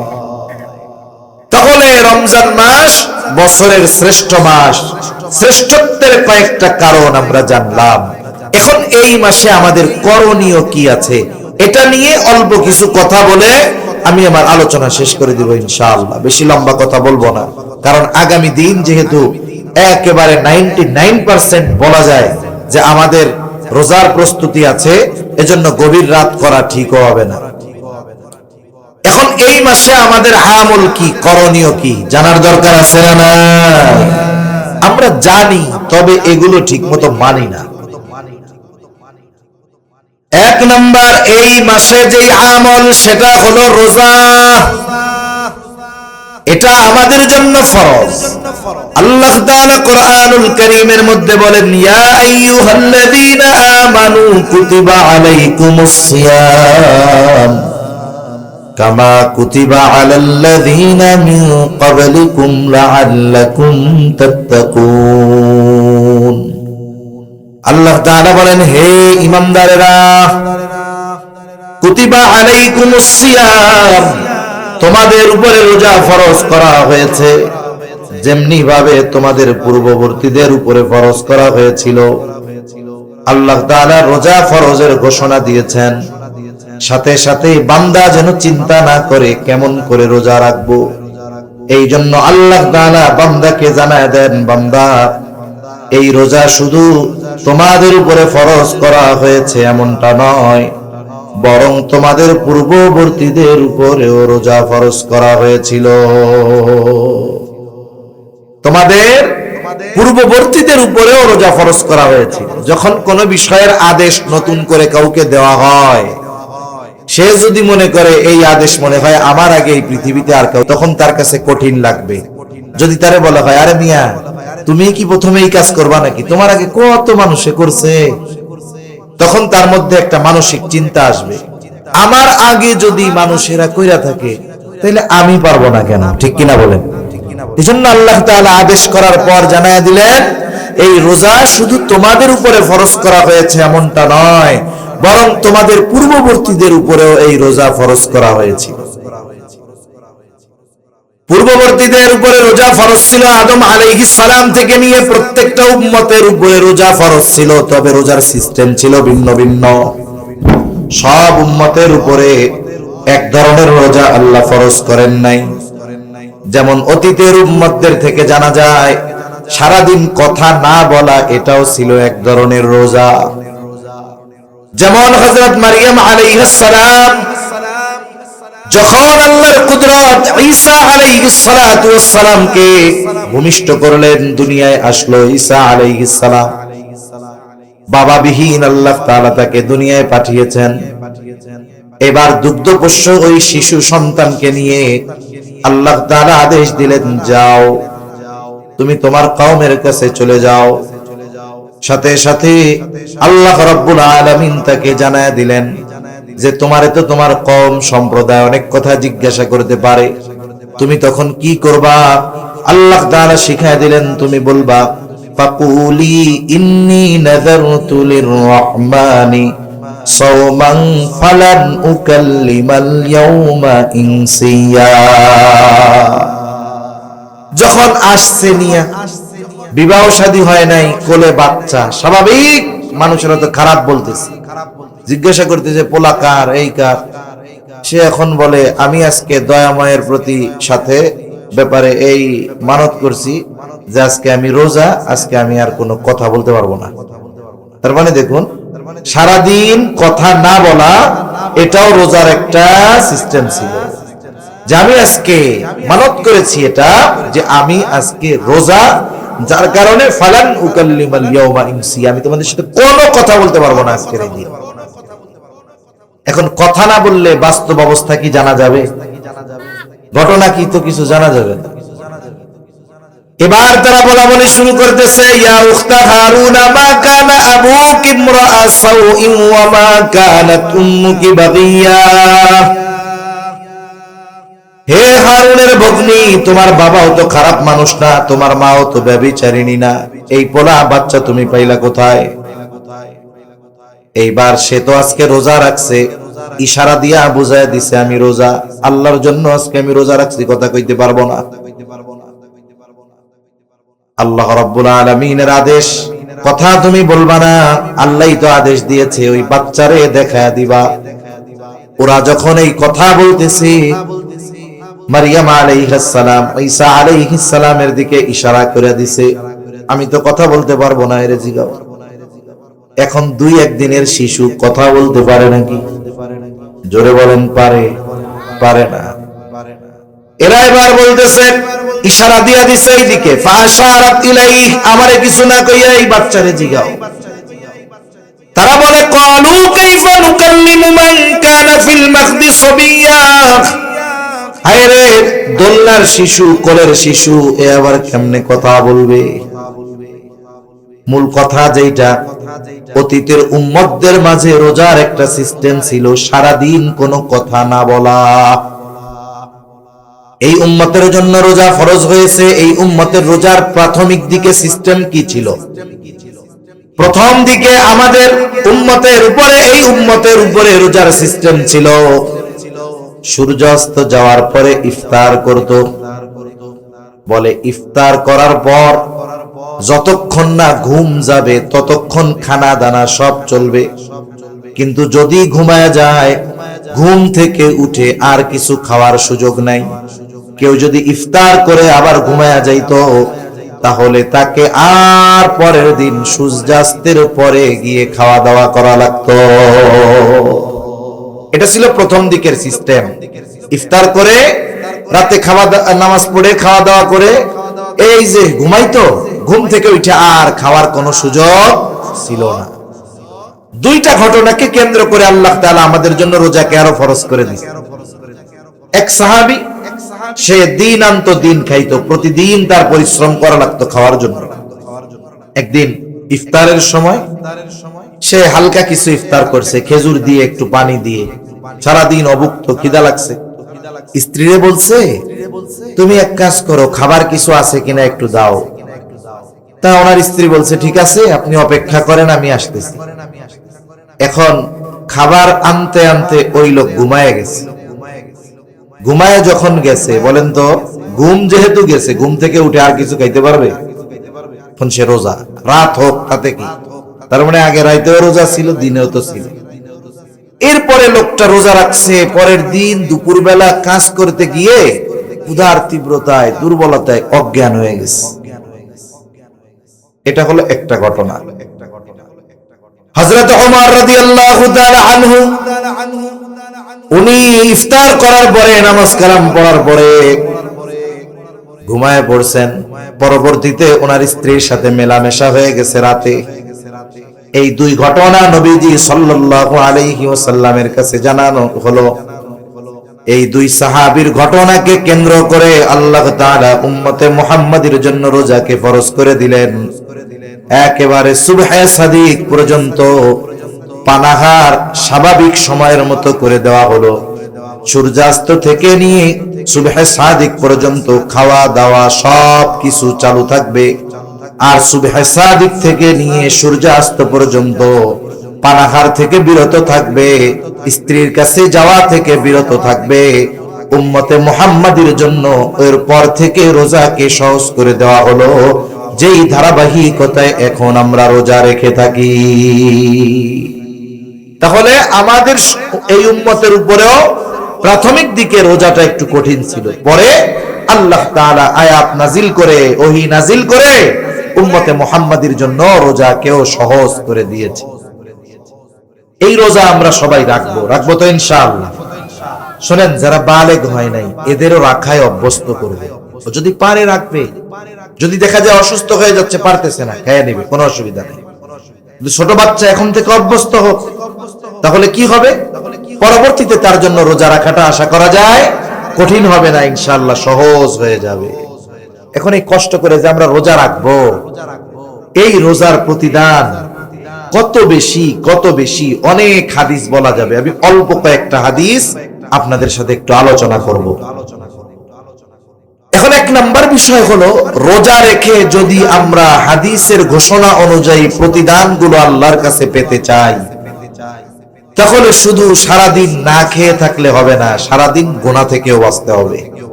তাহলে রমজান মাস বছরের শ্রেষ্ঠ মাস, শ্রেষ্ঠত্বের কয়েকটা কারণ আমরা জানলাম। এখন এই মাসে আমাদের করণীয় কি আছে এটা নিয়ে অল্প কিছু কথা বলে আমি আমার আলোচনা শেষ করে দিব ইনশাআল্লাহ। বেশি লম্বা কথা বলবো না, কারণ আগামী দিন যেহেতু একেবারে 99% বলা যায় যে আমাদের রোজার প্রস্তুতি আছে, এজন্য গভীর রাত করা ঠিক হবে না। এখন এই মাসে আমাদের আমল কি, করণীয় কি জানার দরকার আছে না? আমরা জানি, তবে এগুলো ঠিক মতো মানি না। 1 নাম্বার এই মাসে যে আমল সেটা হলো রোজা। এটা আমাদের জন্য ফরজ। আল্লাহ তাআলা কোরআনুল কারীমের মধ্যে বলেন ইয়া আইয়ুহাল্লাযীনা আমানু কুতিবা আলাইকুমুস সিয়াম কামা কুতিবা আলাল্লাযীনা মিন ক্বাবলিকুম লাআল্লাকুম তাত্তাকুন। আল্লাহ তাআলা বলেন হে ঈমানদারেরা, কুতিবা আলাইকুমুস সিয়াম, তোমাদের উপরে রোজা ফরজ করা হয়েছে যেমনি ভাবে তোমাদের পূর্ববর্তীদের উপরে ফরজ করা হয়েছিল। আল্লাহ তাআলা রোজা ফরজের ঘোষণা দিয়েছেন, সাথে সাথে বান্দা যেন চিন্তা না করে কেমন করে রোজা রাখবো। এই জন্য আল্লাহ তাআলা বান্দাকে জানায় দেন, বান্দা এই রোজা শুধু তোমাদের উপরে ফরজ করা হয়েছে এমনটা নয়, বরং তোমাদের পূর্ববর্তীদের উপরেও রোজা ফরজ করা হয়েছিল। তোমাদের পূর্ববর্তীদের উপরেও রোজা ফরজ করা হয়েছিল। যখন কোন বিষয়ের আদেশ নতুন করে কাউকে দেওয়া হয়, সে যদি মনে করে এই আদেশ মনে হয় আমার আগে এই পৃথিবীতে আর কেউ, তখন তার কাছে কঠিন লাগবে। যদি তারে বলা হয় আরে মিয়া তুমি কি প্রথমে এই কাজ করবা নাকি, তোমার আগে কত মানুষে করছে, তখন তার মধ্যে একটা মানসিক চিন্তা আসবে, আমার আগে যদি মানুষেরা কইরা থাকে তাহলে আমি পারবো না কেন? ঠিক কিনা বলেন? এজন্য আল্লাহ তাআলা আদেশ করার পর জানায়া দিলেন এই রোজা শুধু তোমাদের উপরে ফরজ করা হয়েছে এমনটা নয়, বরং তোমাদের পূর্ববর্তীদের উপরেও এই রোজা ফরজ করা হয়েছিল। পূর্ববর্তীদের উপরে রোজা ফরজ ছিল, আদম আলাইহিস সালাম থেকে নিয়ে প্রত্যেকটা উম্মতের উপরে রোজা ফরজ ছিল, তবে রোজার সিস্টেম ছিল ভিন্ন ভিন্ন। সব উম্মতের উপরে এক ধরনের রোজা আল্লাহ ফরজ করেন নাই। যেমন অতীতের উম্মতদের থেকে জানা যায় সারাদিন কথা না বলা এটাও ছিল এক ধরনের রোজা। যেমন হযরত মারইয়াম আলাইহিস সালাম যখন আল্লাহর কুদরত ঈসা আলাইহিস সালাতু ওয়াস সালামকে ভূমিষ্ঠ করলেন, দুনিয়ায় আসলো ঈসা আলাইহিস সালাম। বাবা বিহীন আল্লাহ তাআলা তাকে দুনিয়ায় পাঠিয়েছেন। এবার দুগ্ধপোষ্য ওই শিশু সন্তানকে নিয়ে আল্লাহ তাআলা আদেশ দিলেন, যাও তুমি তোমার কওমের কাছে চলে যাও। সাথে সাথে আল্লাহ রাব্বুল আলামিন তাকে জানায়া দিলেন যে তোমারে তো তোমার কওম সম্প্রদায় অনেক কথা জিজ্ঞাসা করতে পারে, তুমি তখন কি করবা? আল্লাহ তাআলা শিখায় দিলেন, তুমি বলবা ফাকুলি ইন্নী নাযারতু লিররহমানি সাওমান ফালান উকাল্লিমাল ইয়াওমা ইনসিয়া। যখন আসছে নিয়া, বিবাহ শাদী হয় নাই, কোলে বাচ্চা, স্বাভাবিক মানুষেরা তো খারাপ বলতেছে, জিজ্ঞাসা করতেছে পোলা কার, এই কার। সে এখন বলে আমি আজকে দয়াময়ের প্রতি সাথে ব্যাপারে এই মানত করছি যে আজকে আমি রোজা, আজকে আমি আর কোনো কথা বলতে পারবো না। তার মানে দেখুন, সারাদিন কথা না বলা এটাও রোজার একটা সিস্টেম ছিল, যে আমি আজকে মানত করেছি এটা যে আমি আজকে রোজা, যার কারণে ফালান উকাল্লিমাল ইয়াওমা ইনসি, আমি তোমাদের সাথে কোনো কথা বলতে পারবো না আজকের এই দিন। এখন কথা না বললে বাস্তব অবস্থা কি জানা যাবে? ঘটনা কি তো কিছু জানা যাবে না। এবার তারা বলা বলে শুরু করতেছে, ইয়া উখতা হারুনা মা কানা আবুকি ইমরাআ সাউইন ওয়া মা কানাত উম্মুকি বাগিয়া। হে হারুনের ভগ্নী, তোমার বাবাও তো খারাপ মানুষ না, তোমার মাও তো ব্যভিচারিণী না, এই পোলা বাচ্চা তুমি পাইলা কোথায়? এইবার সে তো আজকে রোজা রাখছে, ইশারা দিয়া বুঝায় দিছে আমি রোজা, আল্লাহর জন্য আজকে আমি রোজা রাখছি, কথা কইতে পারবো না। আল্লাহ রাব্বুল আলামিনের আদেশ, কথা তুমি বলবা না, আল্লাহই তো আদেশ দিয়েছে ওই বাচ্চারে দেখায়া দিবা। ওরা যখন এই কথা বলতেছে, মারিয়াম আলাইহিস সালাম ঈসা আলাইহিস সালামের দিকে ইশারা করে দিছে, আমি তো কথা বলতে পারবো না, এর জিগাও। এখন 2-1 দিনের শিশু কথা বলতে পারে নাকি? জোরে বলেন, পারে? পারে না। এরা এবার বলতেছে, ইশারা দিয়া দিছে এইদিকে, ফাশারাত ইলাইহি, আমারে কিছু না কইয়া এই বাচ্চারে জিগাও। তারা বলে, ক্বালু কাইফা নুকাল্লিমু মান কানা ফিল মাখদি সাবিয়্যা। হায়রে, দোলনার শিশু, কোলের শিশু, এ আবার কেমনে কথা বলবে? মূল কথা যেটা, অতীতের উম্মতদের মাঝে রোজার একটা সিস্টেম ছিল, সারাদিন কোনো কথা না বলা। এই উম্মতের জন্য রোজা ফরজ হয়েছে। এই উম্মতের রোজার প্রাথমিক দিকে সিস্টেম কি ছিল? প্রথম দিকে আমাদের উম্মতের উপরে, এই উম্মতের উপরে রোজার সিস্টেম ছিল, সূর্যাস্ত যাওয়ার পরে ইফতার করত। বলে ইফতার করার পর যতক্ষণ না ঘুম যাবে ততক্ষণ খানা দানা সব চলবে, কিন্তু যদি ঘুমায় যায়, ঘুম থেকে উঠে আর কিছু খাওয়ার সুযোগ নাই। কেউ যদি ইফতার করে আবার ঘুমায়া যাইতো, তাহলে তাকে আর পরের দিন সূর্যাস্তের পরে গিয়ে খাওয়া দাওয়া করা লাগতো। এটা ছিল প্রথম দিকের সিস্টেম। ইফতার করে রাতে নামাজ পড়ে খাওয়া দাওয়া করে এই যে ঘুমাইতো, ঘুম থেকে উঠে আর খাওয়ার কোনো সুযোগ ছিল না। 2টা ঘটনাকে কেন্দ্র করে আল্লাহ তাআলা আমাদের জন্য রোজাকে আরো ফরজ করে দিয়েছে। এক সাহাবী, সে দিন আনতো দিন খাইতো, প্রতিদিন তার পরিশ্রম করা লাগতো খাওয়ার জন্য। একদিন ইফতারের সময় সে হালকা কিছু ইফতার করছে, খেজুর দিয়ে একটু পানি দিয়ে, সারাদিন অভুক্ত, খিদা লাগছে। স্ত্রীরে বলছে, তুমি এক কাজ করো, খাবার কিছু আছে কিনা একটু দাও। তা ওনার স্ত্রী বলছে, ঠিক আছে, আপনি অপেক্ষা করেন, আমি আসতেছি। এখন খাবার আনতে আনতে ওই লোক ঘুমায় গেছে। ঘুমায় যখন গেছে, বলেন তো, ঘুম যেহেতু গেছে, ঘুম থেকে উঠে আর কিছু খাইতে পারবে? এখন সে রোজা, রাত হোক তাতে কি, তার মানে আগে রাতেও রোজা ছিল, দিনেও তো ছিল। এরপরে লোকটা রোজা রাখছে, পরের দিন দুপুরবেলা কাজ করতে গিয়ে ক্ষুধার তীব্রতায়, দুর্বলতায় অজ্ঞান হয়ে গেছে। এটা হলো একটা ঘটনা। হযরত ওমর রাদিয়াল্লাহু তাআলা আনহু উনি ইফতার করার পরে নামাজ কালাম পড়ার পরে ঘুমায় পড়ছেন। পরবর্তীতে ওনার স্ত্রীর সাথে মেলামেশা হয়ে গেছে রাতে। এই দুই ঘটনা নবীজি সাল্লাল্লাহু আলাইহি ওয়াসাল্লামের কাছে জানানো হলো। এই দুই সাহাবীর ঘটনাকে কেন্দ্র করে আল্লাহ তাআলা উম্মতে মুহাম্মাদের জন্য রোজাকে ফরজ করে দিলেন। একেবারে সুবহে সাদিক পর্যন্ত পানাহার স্বাভাবিক সময়ের মতো করে দেওয়া হলো। সূর্যাস্ত থেকে নিয়ে সুবহে সাদিক পর্যন্ত খাওয়া দাওয়া সব কিছু চালু থাকবে। আর সুবহে সাদিক থেকে নিয়ে সূর্যাস্ত পর্যন্ত পানাহার থেকে বিরত থাকবে, স্ত্রীর কাছে যাওয়া থেকে বিরত থাকবে। উম্মতে মুহাম্মাদের জন্য এরপর থেকে রোজাকে সহজ করে দেওয়া হলো, যেই ধারাবাহিকতায় এখন আমরা রোজা রেখে থাকি। তাহলে আমাদের এই উম্মতের উপরেও প্রাথমিক দিকে রোজাটা একটু কঠিন ছিল, পরে আল্লাহ তাআলা আয়াত নাজিল করে, ওহী নাজিল করে উম্মতে মুহাম্মাদের জন্য রোজাকেও সহজ করে দিয়েছে। এই রোজা আমরা সবাই রাখবো তো ইনশাআল্লাহ। শুনেন, যারা বালেগ হয় নাই এদেরও রাখায় অভ্যস্ত করবে। যদি পারে রাখবে, যদি দেখা যায় অসুস্থ হয়ে যাচ্ছে, পারতেছে না, খেয়ে নেবে, কোনো অসুবিধা নেই। ছোট বাচ্চা এখন থেকে অভ্যস্ত হোক, তাহলে কি হবে? পরবর্তীতে তার জন্য রোজা রাখাটা আশা করা যায় কঠিন হবে না, ইনশাআল্লাহ সহজ হয়ে যাবে। এখন এই কষ্ট করে যে আমরা রোজা রাখবো, এই রোজার প্রতিদান কত বেশি অনেক হাদিস বলা যাবে। আমি অল্প কয়েকটা হাদিস আপনাদের সাথে একটু আলোচনা করব। এখন এক নাম্বার বিষয় হলো, রোজা রেখে যদি আমরা হাদিসের ঘোষণা অনুযায়ী প্রতিদানগুলো আল্লাহর কাছে পেতে চাই, তাহলে শুধু সারাদিন না খেয়ে থাকলে হবে না, সারাদিন গুনাহ থেকেও বাঁচতে হবে।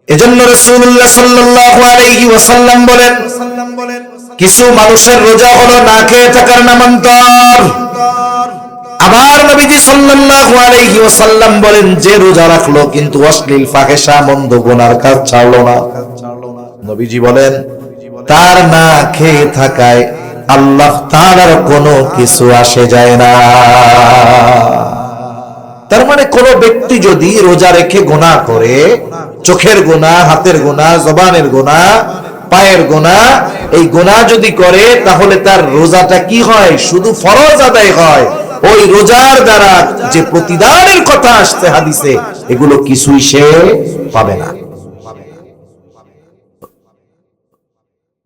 এজন্য রাসূলুল্লাহ সাল্লাল্লাহু আলাইহি ওয়াসাল্লাম বলেন, কিছু মানুষের রোজা হলো না খেয়ে থাকার নামান্তর। আবার নবীজি সাল্লাল্লাহু আলাইহি ওয়াসাল্লাম বলেন, যে রোজা রাখলো কিন্তু অশ্লীল ফাহিশা মন্দ গুনার কাজ ছাড়লো না, নবীজি বলেন তার না খেয়ে থাকায় আল্লাহ তাআলার কোনো কিছু আসে যায় না। তার মানে কোন ব্যক্তি যদি রোজা রেখে গুনাহ করে, চোখের গুনাহ, হাতের গুনাহ, জবানের গুনাহ, পায়ের গুনাহ, এই গুনাহ যদি করে, তাহলে তার রোজাটা কি হয়? শুধু ফরজ আদায় হয়। ওই রোজার দ্বারা যে প্রতিদানের কথা আসছে হাদিসে, এগুলো কিছুই সে পাবে না।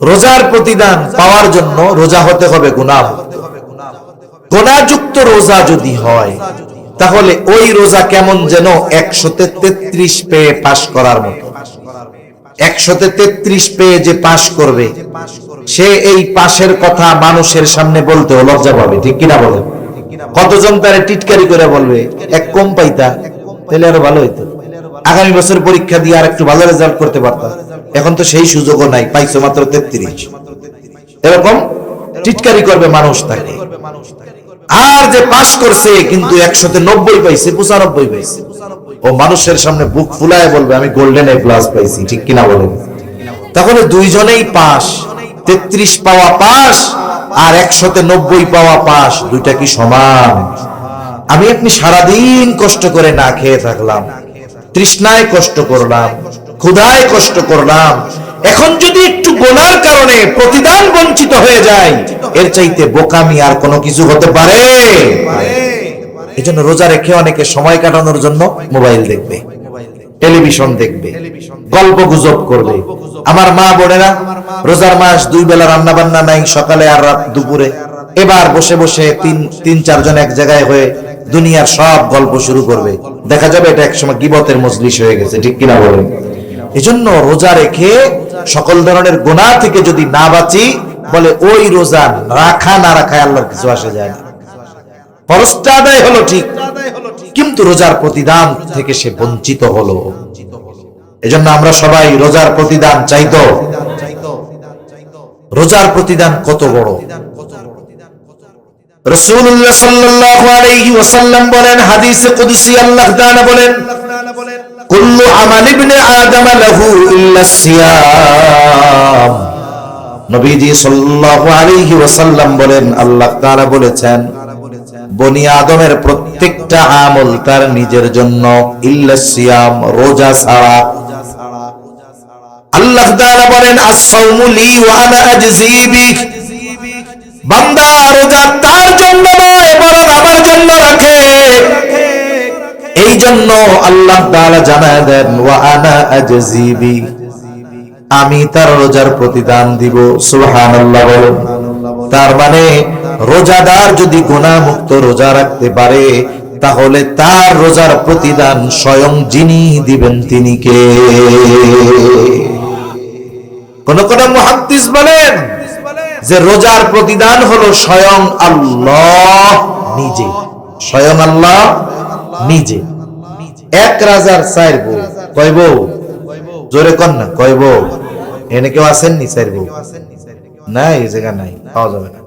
রোজার প্রতিদান পাওয়ার জন্য রোজা হতে হবে গুনাহযুক্ত রোজা যদি হয়, তাহলে ওই রোজা কেমন যেন 133 পেয়ে পাশ করার মতো। 133 পেয়ে যে পাশ করবে, সে এই পাশের কথা মানুষের সামনে বলতে লজ্জা পাবে, ঠিক কিনা বলেন? কতজন তারে টিটকারি করে বলবে, এক কম পাইতা তাহলে আরো ভালো হইতো, আগামী বছর পরীক্ষা দিয়ে আর একটু ভালো রেজাল্ট করতে পারতাম, এখন তো সেই সুযোগও নাই, পাইছো মাত্র 33। এরকম টিটকারি করবে মানুষ তাকে। আর যে পাস করছে কিন্তু 190 পাইছে, 95 পাইছে, ও মানুষের সামনে বুক ফুলায় বলবে আমি গোল্ডেন এ প্লাস পাইছি, ঠিক কিনা বলেন? তাহলে দুইজনেই পাস, 33 পাওয়া পাস আর 190 পাওয়া পাস, দুইটা কি সমান? আমি আপনি সারাদিন কষ্ট করে না খেয়ে থাকলাম, তৃষ্ণায় কষ্ট করলাম, ক্ষুধায় কষ্ট করলাম, এখন যদি একটু গুনার কারণে প্রতিদান বঞ্চিত হয়ে যায়, এর চাইতে বোকামি আর কোনো কিছু হতে পারে? এজন্য রোজা রেখে অনেকে সময় কাটানোর জন্য মোবাইল দেখবে, টেলিভিশন দেখবে, গল্প গুজব করবে। আমার মা বোনেরা, রোজার মাস 2 বেলা রান্না বান্না নাই, সকালে আর রাত দুপুরে, এবার বসে বসে তিন চারজন এক জায়গায় হয়ে দুনিয়ার সব গল্প শুরু করবে। দেখা যাবে এটা একসময় গীবতের মজলিস হয়ে গেছে, ঠিক কিনা বলেন? এজন্য রোজা রেখে সকল ধরনের গুনাহ থেকে যদি না বাঁচি, বলে ওই রোজা রাখা না রাখায় আল্লাহর কিছু আসে যায় না। ফরজটা আদায় হলো ঠিক, কিন্তু রোজার প্রতিদান থেকে সে বঞ্চিত হলো। এজন্য আমরা সবাই রোজার প্রতিদান চাইতো। রোজার প্রতিদান কত বড়! রাসূলুল্লাহ সাল্লাল্লাহু আলাইহি ওয়াসাল্লাম বলেন, হাদিসে কুদসি আল্লাহ তাআলা বলেন, কুল্লু আমাল ইবনে আদম লাহু ইল্লা সিয়াম। নবীজি সাল্লাল্লাহু আলাইহি ওয়াসাল্লাম বলেন, আল্লাহ তাআলা বলেছেন, বনি আদমের প্রত্যেকটা আমল তার নিজের জন্য, ইল্লা সিয়াম, রোজা ছাড়া। আল্লাহ তাআলা বলেন আস-সাওমু লি ওয়া আনা আজজি বিহি, বান্দা রোজা তার জন্য নয় বরং আমার জন্য রাখে। এই জন্য আল্লাহ তাআলা জানায় দেন ওয়া আনা আজজি বিহি, আমি তার রোজার প্রতিদান দিব। সুবহানাল্লাহ বলেন। তার মানে রোজাদার যদি গুনাহ মুক্ত রোজা রাখতে পারে তাহলে তার রোজার প্রতিদান স্বয়ং যিনি দিবেন তিনি কে? কোন কোন মুহাদ্দিস বলেন যে রোজার প্রতিদান হলো স্বয়ং আল্লাহ নিজে, স্বয়ং আল্লাহ নিজে। এক রাজার চার বউ, কয় বউ? জোরে কন না, কয় বউ? এনে কেউ আছেন নি চার বউ? নাই, এই জায়গা নাই, পাওয়া যাবে না।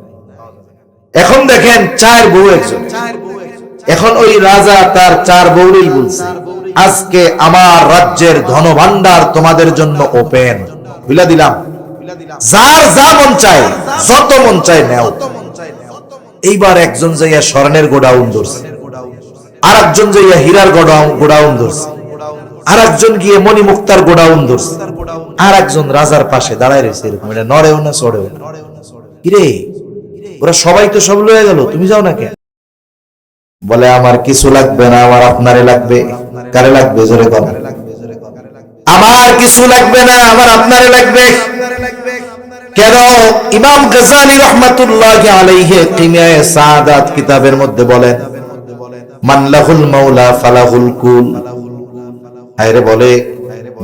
এখন দেখেন চার বউ একজন। এখন ওই রাজা তার চার বউরই বলছে আজকে আমার রাজ্যের ধনভাণ্ডার তোমাদের জন্য ওপেন, খুলে দিলাম, যার যা মন চায় যত মন চায় নেও। এইবার একজন যাইয়া স্বর্ণের গোডাউন ধরছে, আর একজন যাইয়া হীরার গোডাউন ধরছে, আর একজন গিয়ে মণিমুক্তার গোডাউন ধরছে, আর একজন রাজার পাশে দাঁড়ায় রয়েছে এরকম, এটা নড়েও না চড়েও না। কিরে ওরা সবাই তো সব লয়ে গেল, তুমি যাও না কেন? বলে আমার কিছু লাগবে না, আমার আপনারে লাগবে। কারে লাগবে? জোরে কথা। আমার কিছু লাগবে না, আমার আপনারে লাগবে। কেন? ইমাম গাজ্জালী রাহমাতুল্লাহি আলাইহি কিমিয়ায়ে সাআদাত কিতাবের মধ্যে বলেন মান লাহুল মাওলা ফালাহুল কুল। আরে বলে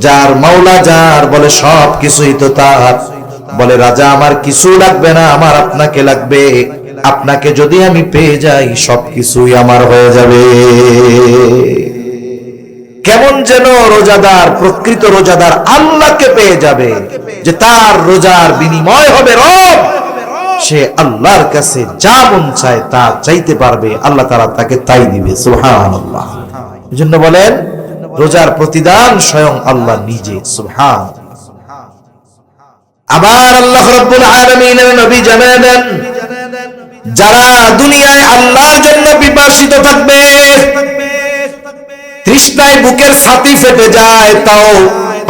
যার মাওলা যার, বলে সব কিছুই তো তার। বলে রাজা আমার কিছু লাগবে না, আমার আপনাকে লাগবে। আপনাকে যদি আমি পেয়ে যাই সবকিছুই আমার হয়ে যাবে। কেমন যেন রোজাদার, প্রকৃত রোজাদার আল্লাহকে পেয়ে যাবে, যে তার রোজার বিনিময় হবে রব। সে আল্লাহর কাছে যা মন চায় তা চাইতে পারবে, আল্লাহ তাআলা তাকে তাই দিবে। সুবহানাল্লাহ। এজন্য বলেন রোজার প্রতিদান স্বয়ং আল্লাহ নিজে। সুবহানাল্লাহ। আবার আল্লাহ রাব্বুল আলামিনের নবী জানায় দেন যারা দুনিয়ায় আল্লাহর জন্য পিপাসিত থাকবে, তৃষ্ণায় বুকের ছাতি ফেটে যায়, তাও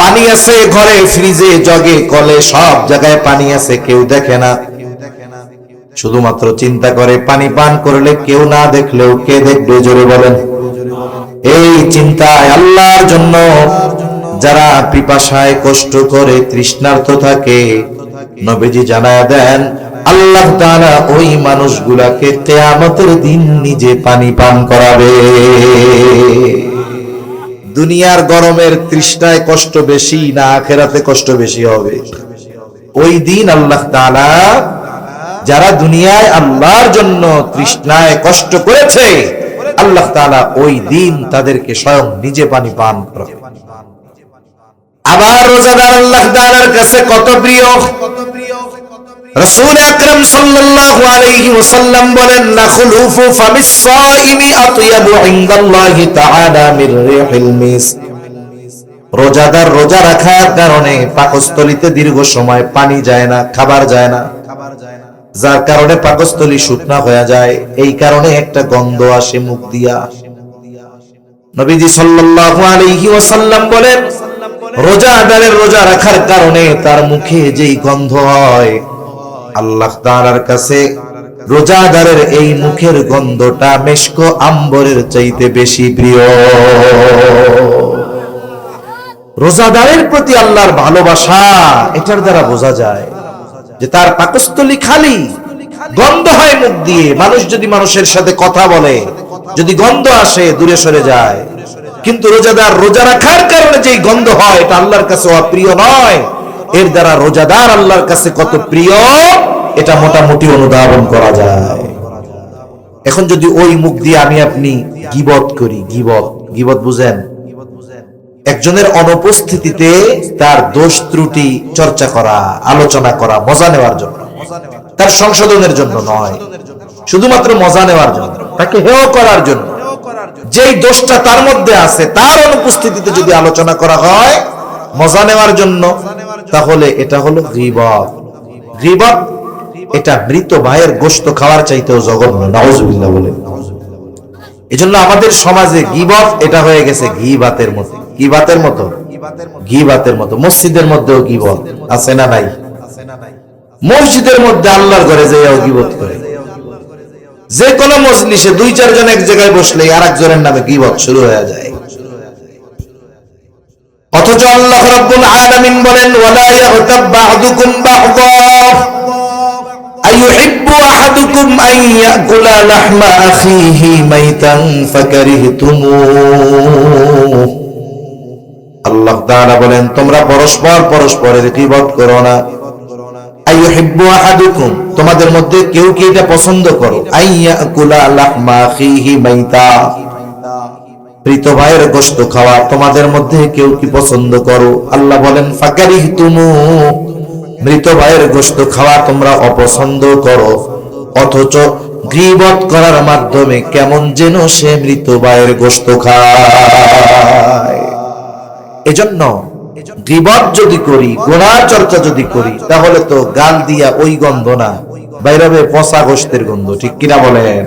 পানি আছে ঘরে, ফ্রিজে, জগে, কলে, সব জায়গায় পানি আছে, কেউ দেখে না। শুধুমাত্র চিন্তা করে পানি পান করলে কেউ না দেখলেও কে দেখবে? জোরে বলেন। এই চিন্তায় আল্লাহর জন্য যারা পিপাসায় কষ্ট করে তৃষ্ণার্ত থাকে, নবীজি জানায় দেন আল্লাহ তাআলা ওই মানুষগুলাকে কিয়ামতের দিন নিজে পানি পান করাবে। দুনিয়ার গরমের তৃষ্ণায় কষ্ট বেশি না আখিরাতে কষ্ট বেশি হবে? ওই দিন আল্লাহ তাআলা যারা দুনিয়ায় আল্লাহর জন্য তৃষ্ণায় কষ্ট করেছে, আল্লাহ তাআলা ওই দিন তাদেরকে স্বয়ং নিজে পানি পান করাবে। আবার রোজাদার আল্লাহ তাআলার কাছে কত প্রিয়। রাসূল আকরাম সাল্লাল্লাহু আলাইহি ওয়াসাল্লাম বলেন লা খুলুফু ফামিস সাইমি আতয়াবু ইনদাল্লাহি তাআলা মির রিহিল মিস। রোজাদার রোজা রাখার কারণে পাকস্থলীতে দীর্ঘ সময় পানি যায় না, খাবার যায় না, যার কারণে পাকস্থলী শুকনা হয়ে যায়। এই কারণে একটা গন্ধ আসে মুখ দিয়া। নবীজি সাল্লাল্লাহু আলাইহি ওয়াসাল্লাম বলেন রোজাদারের রোজা রাখার কারণে তার মুখে যেই গন্ধ হয়, আল্লাহ তাআলার কাছে রোজাদারের এই মুখের গন্ধটা মেশক আম্বরের চাইতে বেশি প্রিয়। রোজাদারের প্রতি আল্লাহর ভালোবাসা এটার দ্বারা বোঝা যায় যে তার পাকস্থলী খালি, গন্ধ হয় মুখ দিয়ে। মানুষ যদি মানুষের সাথে কথা বলে, যদি গন্ধ আসে দূরে সরে যায়। কিন্তু রোজাদার রোজা রাখার কারণে যেই গন্ধ হয় এটা আল্লাহর কাছে অপ্রিয় নয়। এর দ্বারা রোজাদার আল্লাহর কাছে কত প্রিয় এটা মোটামুটি অনুধাবন করা যায়। এখন যদি ওই মুখ দিয়ে আমি আপনি গীবত করি, গীবত বুঝেন? একজনের অনুপস্থিতিতে তার দোষ ত্রুটি চর্চা করা, আলোচনা করা, মজা নেওয়ার জন্য, তার সংশোধনের জন্য নয়, শুধুমাত্র মজা নেওয়ার জন্য, তাকে হেয় করার জন্য। যেই দোষটা তার মধ্যে আছে তার অনুপস্থিতিতে যদি আলোচনা করা হয় মজা নেওয়ার জন্য, তাহলে এটা হলো গীবত। গীবত এটা মৃত ভাইয়ের গোশত খাওয়ার চাইতেও জঘন্য। নাউজুবিল্লাহ বলে। এজন্য আমাদের সমাজে গীবত এটা হয়ে গেছে গীবাতের মতো। গীবাতের মতো, গীবাতের মতো। মসজিদের মধ্যেও গীবত আছে না নাই? মসজিদের মধ্যে আল্লাহর ঘরে যাইয়াও গীবত করে। যে কোনো মজলিসে 2-4 জন এক জায়গায় বসলে আরেকজনের নামে গীবত শুরু হয়ে যায়। অথচ আল্লাহ রাব্বুল আলামিন বলেন, ওয়ালা ইয়াগতাব বা'দুকুম বা'দা আইয়ুহিব্বু আহাদুকুম আন ইয়াকুলা লাহমা আখিহি মাইতান ফাকারিহতুমুহু। আল্লাহ তাআলা বলেন, তোমরা পরস্পর পরস্পরের গীবত করো না। আইয়ুহিব্বু আহাদুকুম, তোমাদের মধ্যে কেউ কি এটা পছন্দ করো, আন ইয়াকুলা লাহমা আখিহি মাইতা, মৃত ভাইয়ের গোশত খাওয়া তোমাদের মধ্যে কেউ কি পছন্দ করো? আল্লাহ বলেন ফাকারিহতুমু, মৃত ভাইয়ের গোশত খাওয়া তোমরা অপছন্দ করো। অথচ গীবত করার মাধ্যমে কেমন যেন সে মৃত ভাইয়ের গোশত খায়। এজন্য গীবত যদি করি, গুনাহ চর্চা যদি করি, তাহলে তো গাল দিয়া ওই গন্ধ না, বাইরে পচা গোশতের গন্ধ। ঠিক কিনা বলেন?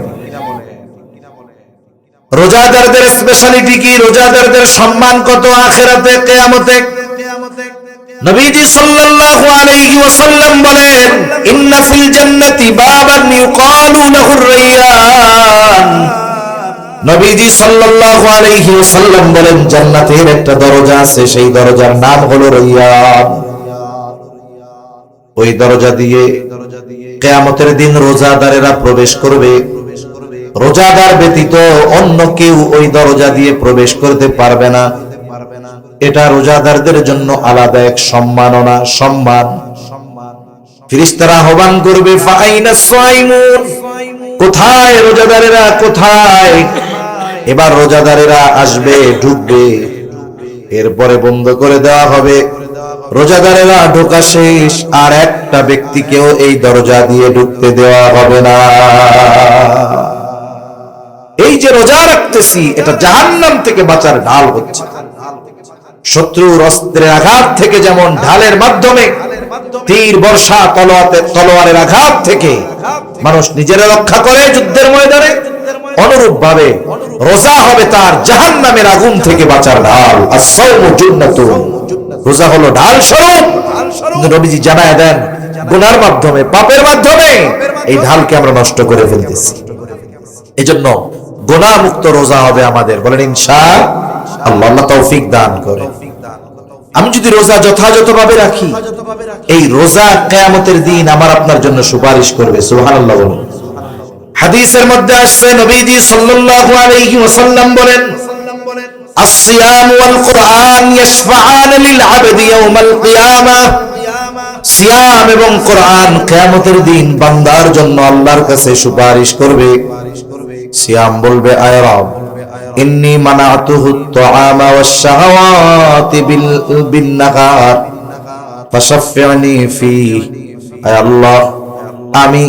রোজাদারদের স্পেশালিটি কি? রোজাদারদের সম্মান কত আখিরাতে, কিয়ামতে? নবীজি সাল্লাল্লাহু আলাইহি ওয়াসাল্লাম বলেন, ইন্না ফিল জান্নাতি বাবান ইউকালু লাহুর রায়্যান। নবীজি সাল্লাল্লাহু আলাইহি ওয়াসাল্লাম বলেন, জান্নাতের একটা দরজা আছে, সেই দরজার নাম হলো রায়্যান। ওই দরজা দিয়ে কিয়ামতের দিন রোজাদারেরা প্রবেশ করবে। রোজাদার ব্যতীত অন্য কেউ ওই দরজা দিয়ে প্রবেশ করতে পারবে না। এটা রোজাদারদের জন্য আলাদা এক সম্মাননা, সম্মান। ফেরেশতারা আহ্বান করবে, ফাআইনাস সাইমুন, কোথায় রোজাদারেরা, কোথায়? এবার রোজাদারেরা আসবে, ঢুকবে, এরপরে বন্ধ করে দেওয়া হবে। রোজাদারেরা ঢোকা শেষ, আর একটা ব্যক্তিকেও এই দরজা দিয়ে ঢুকতে দেওয়া হবে না। এই যে রোজা রাখতেছি, এটা জাহান্নাম থেকে বাঁচার ঢাল হচ্ছে। শত্রুর অস্ত্রের আঘাত থেকে যেমন ঢালের মাধ্যমে, তীর বর্ষা তলোয়ারের আঘাত থেকে মানুষ নিজেরা রক্ষা করে যুদ্ধের ময়দানে, অনুরূপ ভাবে রোজা হবে তার জাহান্নামের আগুন থেকে বাঁচার ঢাল। as-sawmu junnatun, রোজা হলো ঢাল স্বরূপ। নবীজি জানায় দেন, গুনার মাধ্যমে, পাপের মাধ্যমে এই ঢালকে আমরা নষ্ট করে ফেলতেছি। এজন্য গুনাহ মুক্ত রোজা হবে আমাদের, বলেন ইনশাআল্লাহ। আল্লাহ তৌফিক দান করে। আমি যদি রোজা যথাযথভাবে রাখি, এই রোজা কিয়ামতের দিন আমার আপনার জন্য সুপারিশ করবে। সুবহানাল্লাহ বলুন। হাদিসের মধ্যে আসছে, নবীজি সাল্লাল্লাহু আলাইহি ওয়াসাল্লাম বলেন, আস-সিয়াম ওয়াল কুরআন ইয়াশফাআন লিল আবদি ইয়াওমাল কিয়ামাহ। সিয়াম এবং কোরআন কিয়ামতের দিন বান্দার জন্য আল্লাহর কাছে সুপারিশ করবে। সিয়াম বলবে, আয় রব, ইন্নী মানাতুহু আত-তাআমা ওয়াশ-শাহাওয়াতি বিন-নাহার ফাশাফি'নি ফীহি। আয় আল্লাহ, আমি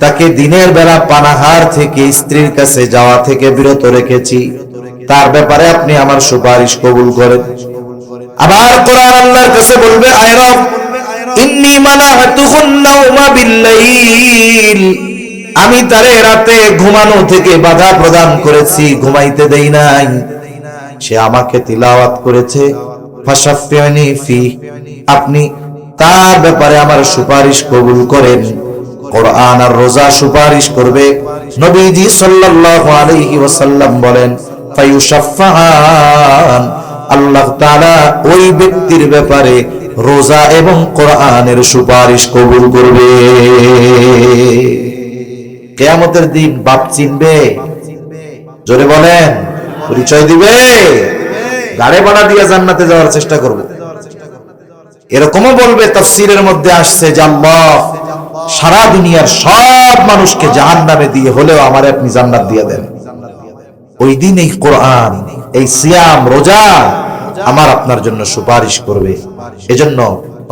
তাকে দিনের বেলা পানাহার থেকে, স্ত্রীর কাছে যাওয়া থেকে বিরত রেখেছি, তার ব্যাপারে আপনি আমার সুপারিশ কবুল করেন। আবার কোরআন আল্লাহর কাছে বলবে, আয় রব, ইন্নী মানাতুহুন নাওমা বিল-লাইল, আমি তারে রাতে ঘুমানো থেকে বাধা প্রদান করেছি, ঘুমাইতে দেই নাই। সে আমাকে তিলাওয়াত করেছে, ফাশাফি'নি ফীহি, আপনি তার ব্যাপারে আমার সুপারিশ কবুল করেন। কোরআন আর রোজা সুপারিশ করবে। নবীজি সাল্লাল্লাহু আলাইহি ওয়াসাল্লাম বলেন, ফায়ুশাফফাআন, আল্লাহ তাআলা ওই ব্যক্তির ব্যাপারে রোজা এবং কোরআনের সুপারিশ কবুল করবে। কিয়ামতের দিন বাপ চিনবে? জোরে বলেন, পরিচয় দিবে? গাড়ে বাড়া দিয়ে জান্নাতে যাওয়ার চেষ্টা করব। এরকমও বলবে, তাফসীরের মধ্যে আসছে যে আল্লাহ সারা দুনিয়ার সব মানুষকে জাহান্নামে দিয়ে হলেও আমারে আপনি জান্নাত দিয়ে দেন। ওই দিন এই কোরআন, এই সিয়াম, রোজা আমার আপনার জন্য সুপারিশ করবে। এজন্য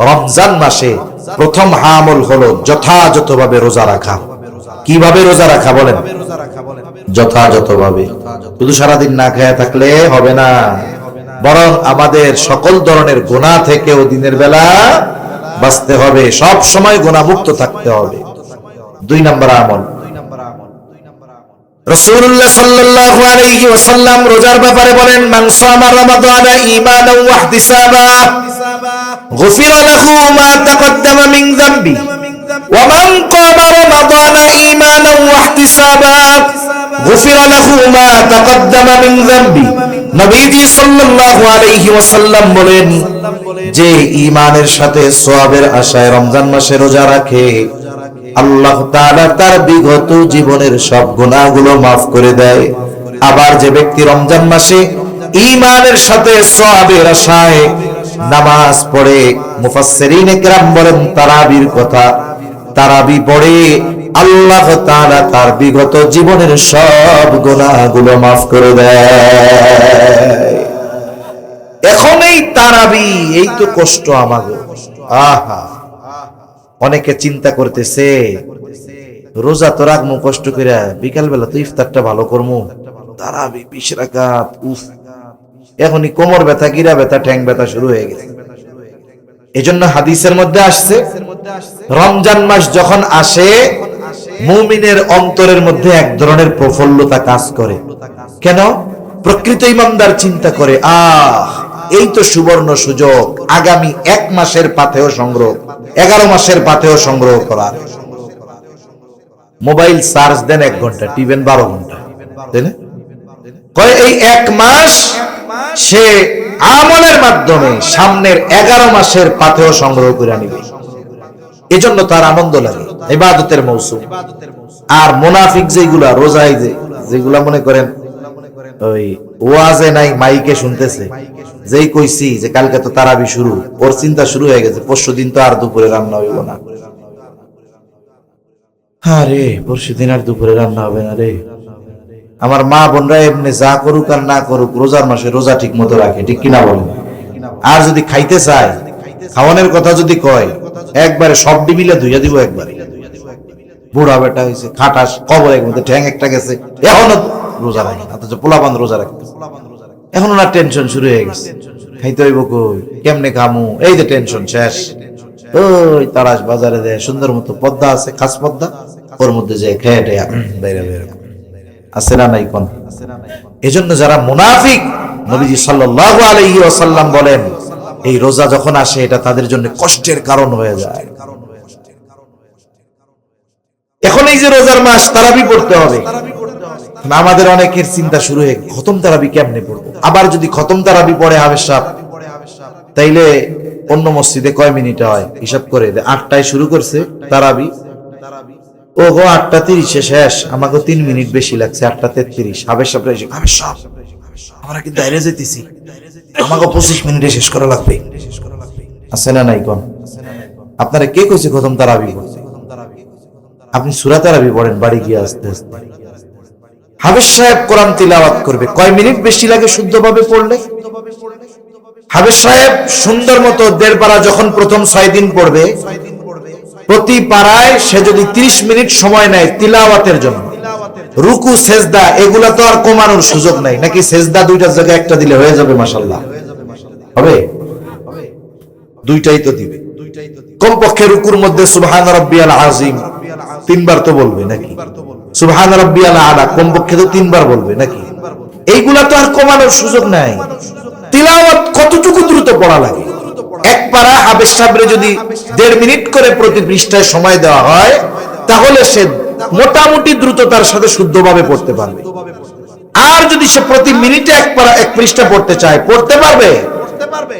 রমজান মাসে প্রথম আমল হলো যথাযথভাবে রোজা রাখা। কিভাবে রোজা রাখা বলেন? যথাযথভাবে। শুধু সারাদিন না খেয়ে থাকলে হবে না, বরং আমাদের সকল ধরনের গুনাহ থেকেও দিনের বেলা বাঁচতে হবে, সব সময় গুনাহ মুক্ত থাকতে হবে। 2 নম্বর আমল, রাসূলুল্লাহ সাল্লাল্লাহু আলাইহি ওয়াসাল্লাম রোজার ব্যাপারে বলেন, মান সামা রমাদানা ঈমানান ওয়া ইহতিসাবা গুফিরা লাহু মা তাকদ্দামা মিন যামবি ওয়া মান ক্বামা রমাদানা ঈমানান ওয়া ইহতিসাবা গুফিরা লাহু মা তাকদ্দামা মিন যামবি। নবীজি সাল্লাল্লাহু আলাইহি ওয়াসাল্লাম বলেন, যে ঈমানের সাথে সওয়াবের আশায় রমজান মাসে রোজা রাখে, আল্লাহ তাআলা তার বিগত জীবনের সব গুনাহগুলো maaf করে দেয়। আবার যে ব্যক্তি রমজান মাসে ঈমানের সাথে সওয়াবের আশায় নামাজ পড়ে, মুফাসসিরিনে কেরাম বলেন তারাবির কথা, তারাবি পড়ে আল্লাহ তাআলা তার বিগত জীবনের সব গুনাহগুলো maaf করে দেয়। এখন এই তারাবি, এই তো কষ্ট আমাগো। আহা, অনেকে চিন্তা করতেছে রোজা তো রাখবো কষ্ট করে, বিকাল বেলা তো ইফতারটা ভালো করবো, তারাবি 20 রাকাত, উফ, এখনই কোমর ব্যথা, গিরা ব্যথা, ঠ্যাং ব্যথা শুরু হয়ে গেছে। এজন্য হাদিসের মধ্যে আসছে, রমজান মাস যখন আসে মুমিনের অন্তরের মধ্যে এক ধরনের প্রফুল্লতা কাজ করে। কেন? প্রকৃত ইমানদার চিন্তা করে, এই তো সুবর্ণ সুযোগ, আগামী 1 মাসের পাথেয় সংগ্রহ, 11 মাসের পাথেয় সংগ্রহ করার। মোবাইল চার্জ দেন 1 ঘন্টা, টিভেন 12 ঘন্টা, তাই না? কয় এই 1 মাস সে আমলের মাধ্যমে সামনের 11 মাসের পাথেয় সংগ্রহ করে নিবে। এজন্য তার আনন্দ লাগে, ইবাদতের মৌসুম। আর মুনাফিক যেগুলা রোজায় যেগুলা মনে করেন ওই ওয়াজে নাই, মাইকে শুনতেছে, যেই কইছি যে কালকে তো তারাবি শুরু, ওর চিন্তা শুরু হয়ে গেছে পরশুদিন তো আর দুপুরে রান্না হইব না। আরে পরশুদিন আর দুপুরে রান্না হবে না রে। আমার মা বোনরা এমনি যা করুক আর না করুক, রোজার মাসে রোজা ঠিক মতো রাখে, ঠিক কিনা বলেন? আর যদি খাইতে চায়, খাওয়ানোর কথা যদি কয়, একবারে সব ডিবিলে ধুইয়া দিব একবারে। বুড়া বেটা হয়েছে, খাটাস, কবরের মধ্যে ঠ্যাং একটা গেছে, এখনো রোজা রাখে, অথচ পোলাপান রোজা রাখতে, এখন ওনার টেনশন শুরু হয়ে গেছে, খাইতে হইব কই, কেমনে খামু, এই যে টেনশন শেষ। ওই তারাস বাজারে দেয় সুন্দর মতো পদ্মা আছে, খাস পদ্মা, ওর মধ্যে যে খেয়ে টেয়া বাইরে বের আছে না নাই কোন। এজন্য যারা মুনাফিক, নবীজি সাল্লাল্লাহু আলাইহি ওয়াসাল্লাম বলেন, এই রোজা যখন আসে এটা তাদের জন্য কষ্টের কারণ হয়ে যায়। এখন এই যে রোজার মাস, তারাবি পড়তে হবে, আমাদের অনেকের চিন্তা শুরু হয়ে খতম তারাবি কেমনে পড়বো। আবার যদি খতম তারাবি পড়ে হাফেজ সাহেব, তাইলে অন্য মসজিদে কয় মিনিট হয় হিসাব করে, 8টায় শুরু করছে তারাবি, ও গো 8:30 শেষ, আমাকে 3 মিনিট বেশি লাগছে, 8:33। হাফেজ সাহেব এসে, হাফেজ সাহেব আমরা কিন্তু বাইরে যেতেছি, আমাকে 25 মিনিটে শেষ করা লাগবে, আছে না নাই কোন? আপনারা কে কইছে খতম তারাবি? আপনি সূরা তারাবি পড়েন বাড়ি গিয়ে আস্তে আস্তে। হাফেজ সাহেব কোরআন তিলাওয়াত করবে, কয় মিনিট বেশি লাগে শুদ্ধভাবে পড়লে? হাফেজ সাহেব সুন্দর মতো 1.5 পারা যখন প্রথম 6 দিন পড়বে, প্রতি পারায় সে যদি 30 মিনিট সময় নেয় তিলাওয়াতের জন্য, রুকু সেজদা এগুলা তো আর কমানোর সুযোগ নাই, নাকি সেজদা 2টার জায়গায় 1টা দিলে হয়ে যাবে? মাশাআল্লাহ হবে, 2টাই তো দিবে। কমপক্ষে রুকুর মধ্যে সুবহান রাব্বিয়াল আযীম 3 বার তো বলবে নাকি? সুবহান রাব্বিয়াল আলা কমপক্ষে তো 3 বার বলবে নাকি? এইগুলা তো আর কমানোর সুযোগ নাই। তিলাওয়াত কতটুকু দ্রুত পড়া লাগে? 1 পারা হাফেজ সাহেবরে যদি 1.5 মিনিট করে প্রতি পৃষ্ঠায় সময় দেওয়া হয়, তাহলে সে মোটামুটি দ্রুততার সাথে শুদ্ধভাবে পড়তে পারবে। আর যদি সে প্রতি মিনিটে 1 পারা 1 পৃষ্ঠা পড়তে চায়, পড়তে পারবে,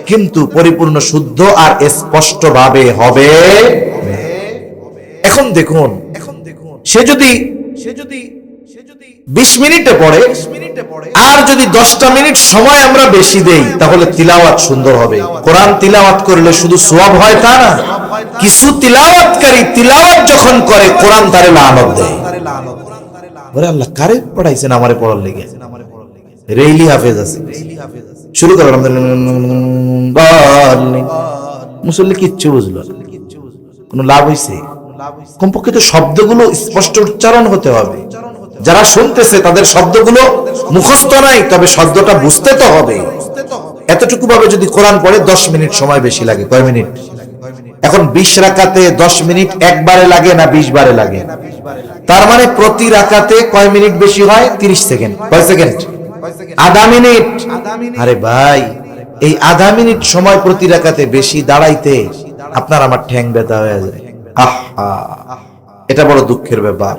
কিন্তু পরিপূর্ণ শুদ্ধ আর স্পষ্ট ভাবে হবে। এখন দেখুন, সে যদি 20 মিনিটে পড়ে, আর যদি 10টা মিনিট সময় আমরা বেশি দেই, তাহলে তিলাওয়াত সুন্দর হবে। কোরআন তিলাওয়াত করলে শুধু সওয়াব হয় তা না, কিছু তিলাওয়াতকারী তিলাওয়াত যখন করে কোরআন তারে লানত দেয়। বলে আল্লাহ কারে পড়াইছেন আমারে পড়ার লেগে? রেইলি হাফেজ আছে, শুরু করে মুসল্লি কিচ্ছু বুঝলো, কোনো লাভ হইছে? কমপক্ষে তো শব্দগুলো স্পষ্ট উচ্চারণ হতে হবে। যারা শুনতেছে তাদের শব্দগুলো মুখস্থ নাই, তবে শব্দটা বুঝতে তো হবে। এতটুকু ভাবে যদি কোরআন পড়ে 10 মিনিট সময় বেশি লাগে, কয় মিনিট? এখন 20 রাকাতে 10 মিনিট একবারে লাগে না 20 বারে লাগে? তার মানে প্রতি রাকাতে কয় মিনিট বেশি হয়? 30 সেকেন্ড। কয় সেকেন্ড? আধা মিনিট। আরে ভাই, এই আধা মিনিট সময় প্রতি রাকাতে বেশি দাঁড়াইতে আপনার আমার ঠ্যাং ব্যথা হয়ে যায়। আহা, এটা বড় দুঃখের ব্যাপার।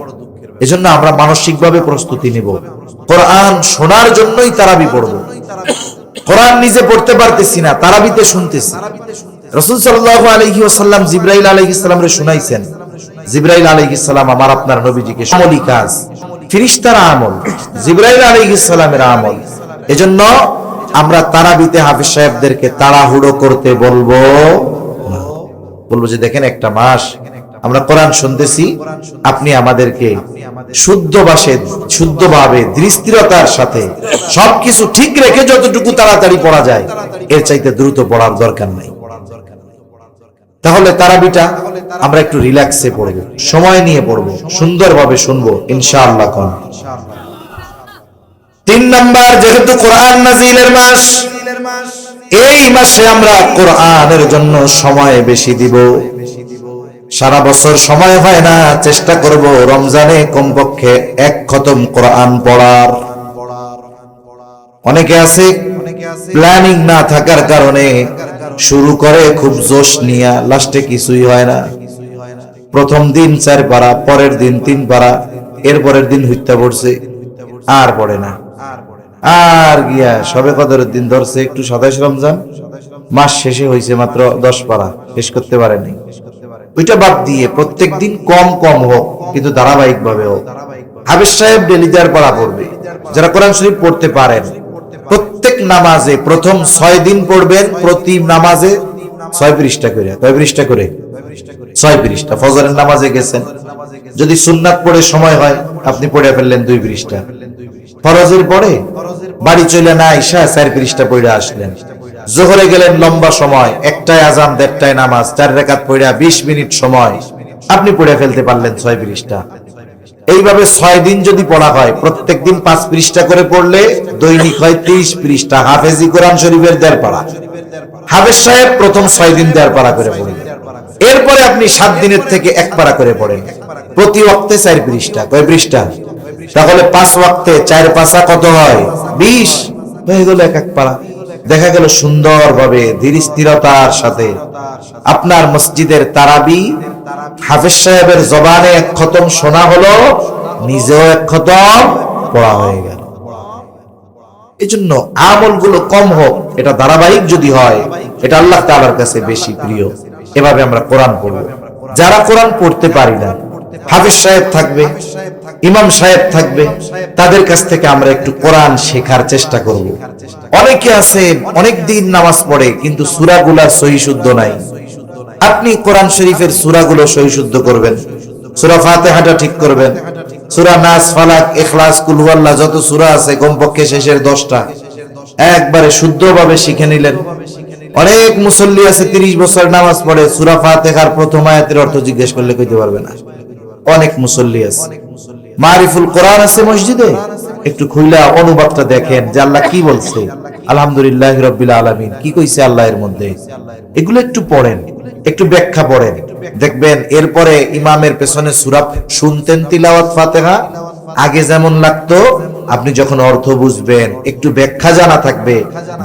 এজন্য আমরা মানসিকভাবে প্রস্তুতি নিব, কোরআন শোনার জন্যই তারাবি পড়ব। কোরআন নিজে পড়তে পারতেছি না, তারাবিতে শুনতেছি। রাসূল সাল্লাল্লাহু আলাইহি ওয়াসাল্লাম জিবরাইল আলাইহিস সালামরে শুনাইছেন। জিবরাইল আলাইহিস সালাম আমার আপনার নবীজিকে আমলি কাজ, ফেরেশতার আমল, জিবরাইল আলাইহিস সালামের আমল। এজন্য আমরা তারাবিতে হাফেজ সাহেবদেরকে তাড়াহুড়ো করতে বলবো যে দেখেন একটা মাস আমরা কোরআন শুনতেছি, আপনি আমাদেরকে শুদ্ধভাবে দৃষ্টিরতার সাথে সবকিছু ঠিক রেখে যতটুকু তাড়াতাড়ি পড়া যায় এর চাইতে দ্রুত পড়ার দরকার নাই। তাহলে তারাবিটা আমরা একটু রিল্যাক্সে পড়ব, সময় নিয়ে পড়ব, সুন্দরভাবে শুনবো ইনশাআল্লাহ। 3 নাম্বার, যেহেতু কোরআন নাজিলের মাস, এই মাসে আমরা কোরআনের জন্য সময় বেশি দিব। সারা বছর সময় হয় না, চেষ্টা করব রমজানে কমপক্ষে 1 খতম কোরআন পড়ার। অনেকে আছে প্ল্যানিং না থাকার কারণে শুরু করে খুব জোশ নিয়া, লাস্টে কিছুই হয় না। প্রথম দিন 4 পারা, পরের দিন 3 পারা, এর পরের দিন হত্যা পড়ছে, আর পড়ে না। আর গিয়া সবে কদরের দিন ধরছে, একটু 27 রমজান, মাস শেষে হয়েছে মাত্র 10 পারা, শেষ করতে পারেনি। ওইটা বাদ দিয়ে প্রত্যেক দিন কম কম হোক, কিন্তু ধারাবাহিক ভাবে হোক। হাফেজ সাহেব ডেলি 4 পারা পড়বে। যারা কোরআন শরীফ পড়তে পারেন, প্রত্যেক নামাজে প্রথম 6 দিন পড়বেন, প্রতি নামাজে 6 পৃষ্ঠা করে। কয় পৃষ্ঠা করে? 6 পৃষ্ঠা। ফজরের নামাজে গেছেন, যদি সুন্নাত পড়ে সময় হয় আপনি পড়ে ফেললেন 2 পৃষ্ঠা। ফরজের পরে বাড়ি চলে না আইসা 4 পৃষ্ঠা পড়ে আসলেন। জোহরে গেলেন, লম্বা সময়, 1টায় আজান 1:30টায় নামাজ, 4 রাকাত পড়া 20 মিনিট সময়, আপনি পড়ে ফেলতে পারলেন 6 পৃষ্ঠা। এইভাবে 6 দিন যদি পড়া হয়, প্রত্যেক দিন 5 পৃষ্ঠা করে পড়লে দৈনিক হয় 30 পৃষ্ঠা। হাফেজি কোরআন শরীফের 1.5 পারা। হাফেজ সাহেব প্রথম 6 দিন 1.5 পারা করে পড়েন, এরপরে আপনি 7 দিনের থেকে 1 পারা করে পড়েন। প্রতি ওয়াক্তে 4 পৃষ্ঠা। কয় পৃষ্ঠা? তাহলে 5 ওয়াক্তে 4 পাঁচা কত হয়? 20 হয়ে গেল 1 পারা। দেখা গেল সুন্দরভাবে ধীর স্থিরতার সাথে আপনার মসজিদের তারাবি হাফেজ সাহেবের জবানে 1 খতম শোনা হলো, নিজেও 1 খতম পড়া হয়ে গেল। এজন্য আমলগুলো কম হোক, এটা ধারাবাহিক যদি হয়, এটা আল্লাহ তাআলার কাছে বেশি প্রিয়। এভাবে আমরা কোরআন পড়ব। যারা কোরআন পড়তে পারি না, হাফেজ সাহেব থাকবে, ইমাম সাহেব থাকবে, তাদের কাছ থেকে আমরা একটু কোরআন শেখার চেষ্টা করব। অনেকে আছে অনেক দিন নামাজ পড়ে কিন্তু সূরাগুলো সহি শুদ্ধ নাই। আপনি কোরআন শরীফের সূরাগুলো সহি শুদ্ধ করবেন, সূরা ফাতিহাটা ঠিক করবেন, সূরা নাস, ফালাক, ইখলাস, কুল হুয়াল্লাহ যত সূরা আছে কমপক্ষে শেষের 10টা একবারে শুদ্ধভাবে শিখে নিলেন। অনেক মুসল্লি আছে 30 বছর নামাজ পড়ে, সূরা ফাতিহার প্রথম আয়াতের অর্থ জিজ্ঞেস করলে কইতে পারবে না। অনেক মুসল্লি আছে, মারিফুল কোরআন আছে মসজিদে, একটু খুইলা অনুবাদটা দেখেন যে আল্লাহ কি বলছে, আলহামদুলিল্লাহি রাব্বিল আলামিন কি কইছে আল্লাহ এর মধ্যে, এগুলো একটু পড়েন, একটু ব্যাখ্যা পড়েন, দেখবেন এরপরে ইমামের পেছনে সূরা শুনতেন তিলাওয়াত ফাতিহা আগে যেমন লাগতো, আপনি যখন অর্থ বুঝবেন, একটু ব্যাখ্যা জানা থাকবে,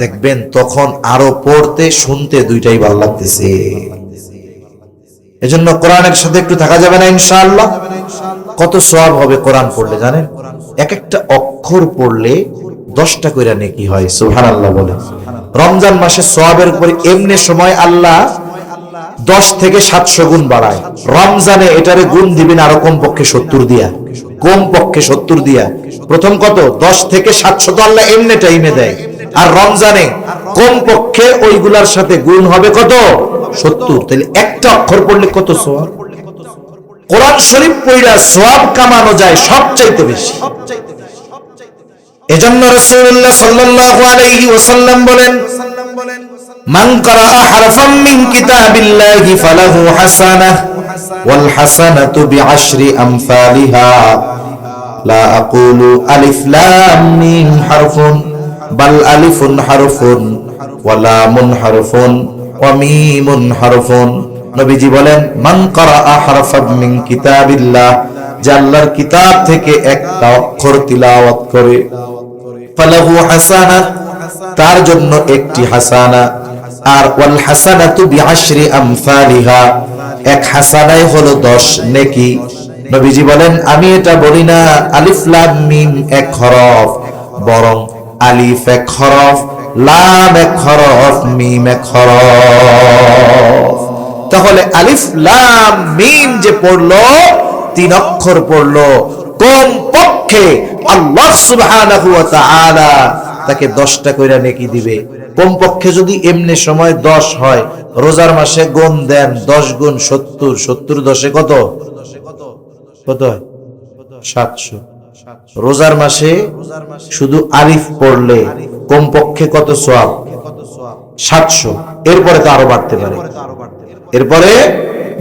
দেখবেন তখন আরো পড়তে শুনতে দুইটাই ভালো লাগতেছে। এজন্য কোরআনের সাথে একটু থাকা যাবে না ইনশাআল্লাহ। কত সওয়াব হবে কোরআন পড়লে জানেন? এক একটা অক্ষর পড়লে 10টা কইরা নেকি হয়। সুবহানাল্লাহ বলে। রমজান মাসে সওয়াবের উপর এমনি সময় আল্লাহ 10 থেকে 700 গুণ বাড়ায়। রমজানে এটারে গুণ দিবেন আরো কমপক্ষে 70 দিয়া, কমপক্ষে 70 দিয়া। প্রথম কত? 10 থেকে 700 তো আল্লাহ এমনি টাইমে দেয়, আর রমজানে কমপক্ষে ওইগুলার সাথে গুণ হবে কত? 70। তাহলে একটা অক্ষর পড়লে কত সওয়াব? কোরআন শরীফ পড়া সওয়াব কামানো যায় সবচাইতে বেশি। এজন্য রাসূলুল্লাহ সাল্লাল্লাহু আলাইহি ওয়াসাল্লাম বলেন, মান ক্বারা হারফাম মিন কিতাবিল্লাহি ফালাহু হাসানাহ ওয়াল হাসানাতু বিআশরি আমসালিহা লা আকুলু আলিফ লাম মিম হারফুন বাল আলিফুন হারফুন ওয়া লামুন হারফুন ওয়া মিমুন হারফুন নবীজি বলেন মান ক্বারাআ হারফাম মিন কিতাবিল্লাহ, যে আল্লাহর কিতাব থেকে একটা অক্ষর তিলাওয়াত করে, ফালাহু হাসানাহ, তার জন্য একটি হাসানা, আর ওয়াল হাসানাতু বিআশরি আমসালিহা, এক হাসানাই হলো 10 নেকি। নবীজি বলেন আমি এটা বলি না আলিফ লাম মিম এক হরফ, বরং আলিফ এক হরফ, লাম এক হরফ, মিম এক হরফ। তাহলে আলিফ লাম মিম যে পড়লো, 3 অক্ষর পড়লো, কোন পক্ষে আল্লাহ সুবহানাহু ওয়া তাআলা তাকে 10টা কইরা নেকি দিবে। কমপক্ষে যদি এমনি সময় 10 হয়, রোজার মাসে গুণ দেন 10 গুণ 70, 70 10 কত কত হয়? 700। রোজার মাসে শুধু আলিফ পড়লে কমপক্ষে কত সওয়াব? 700। এরপরে তো আরো বাড়তে পারে, এরপরে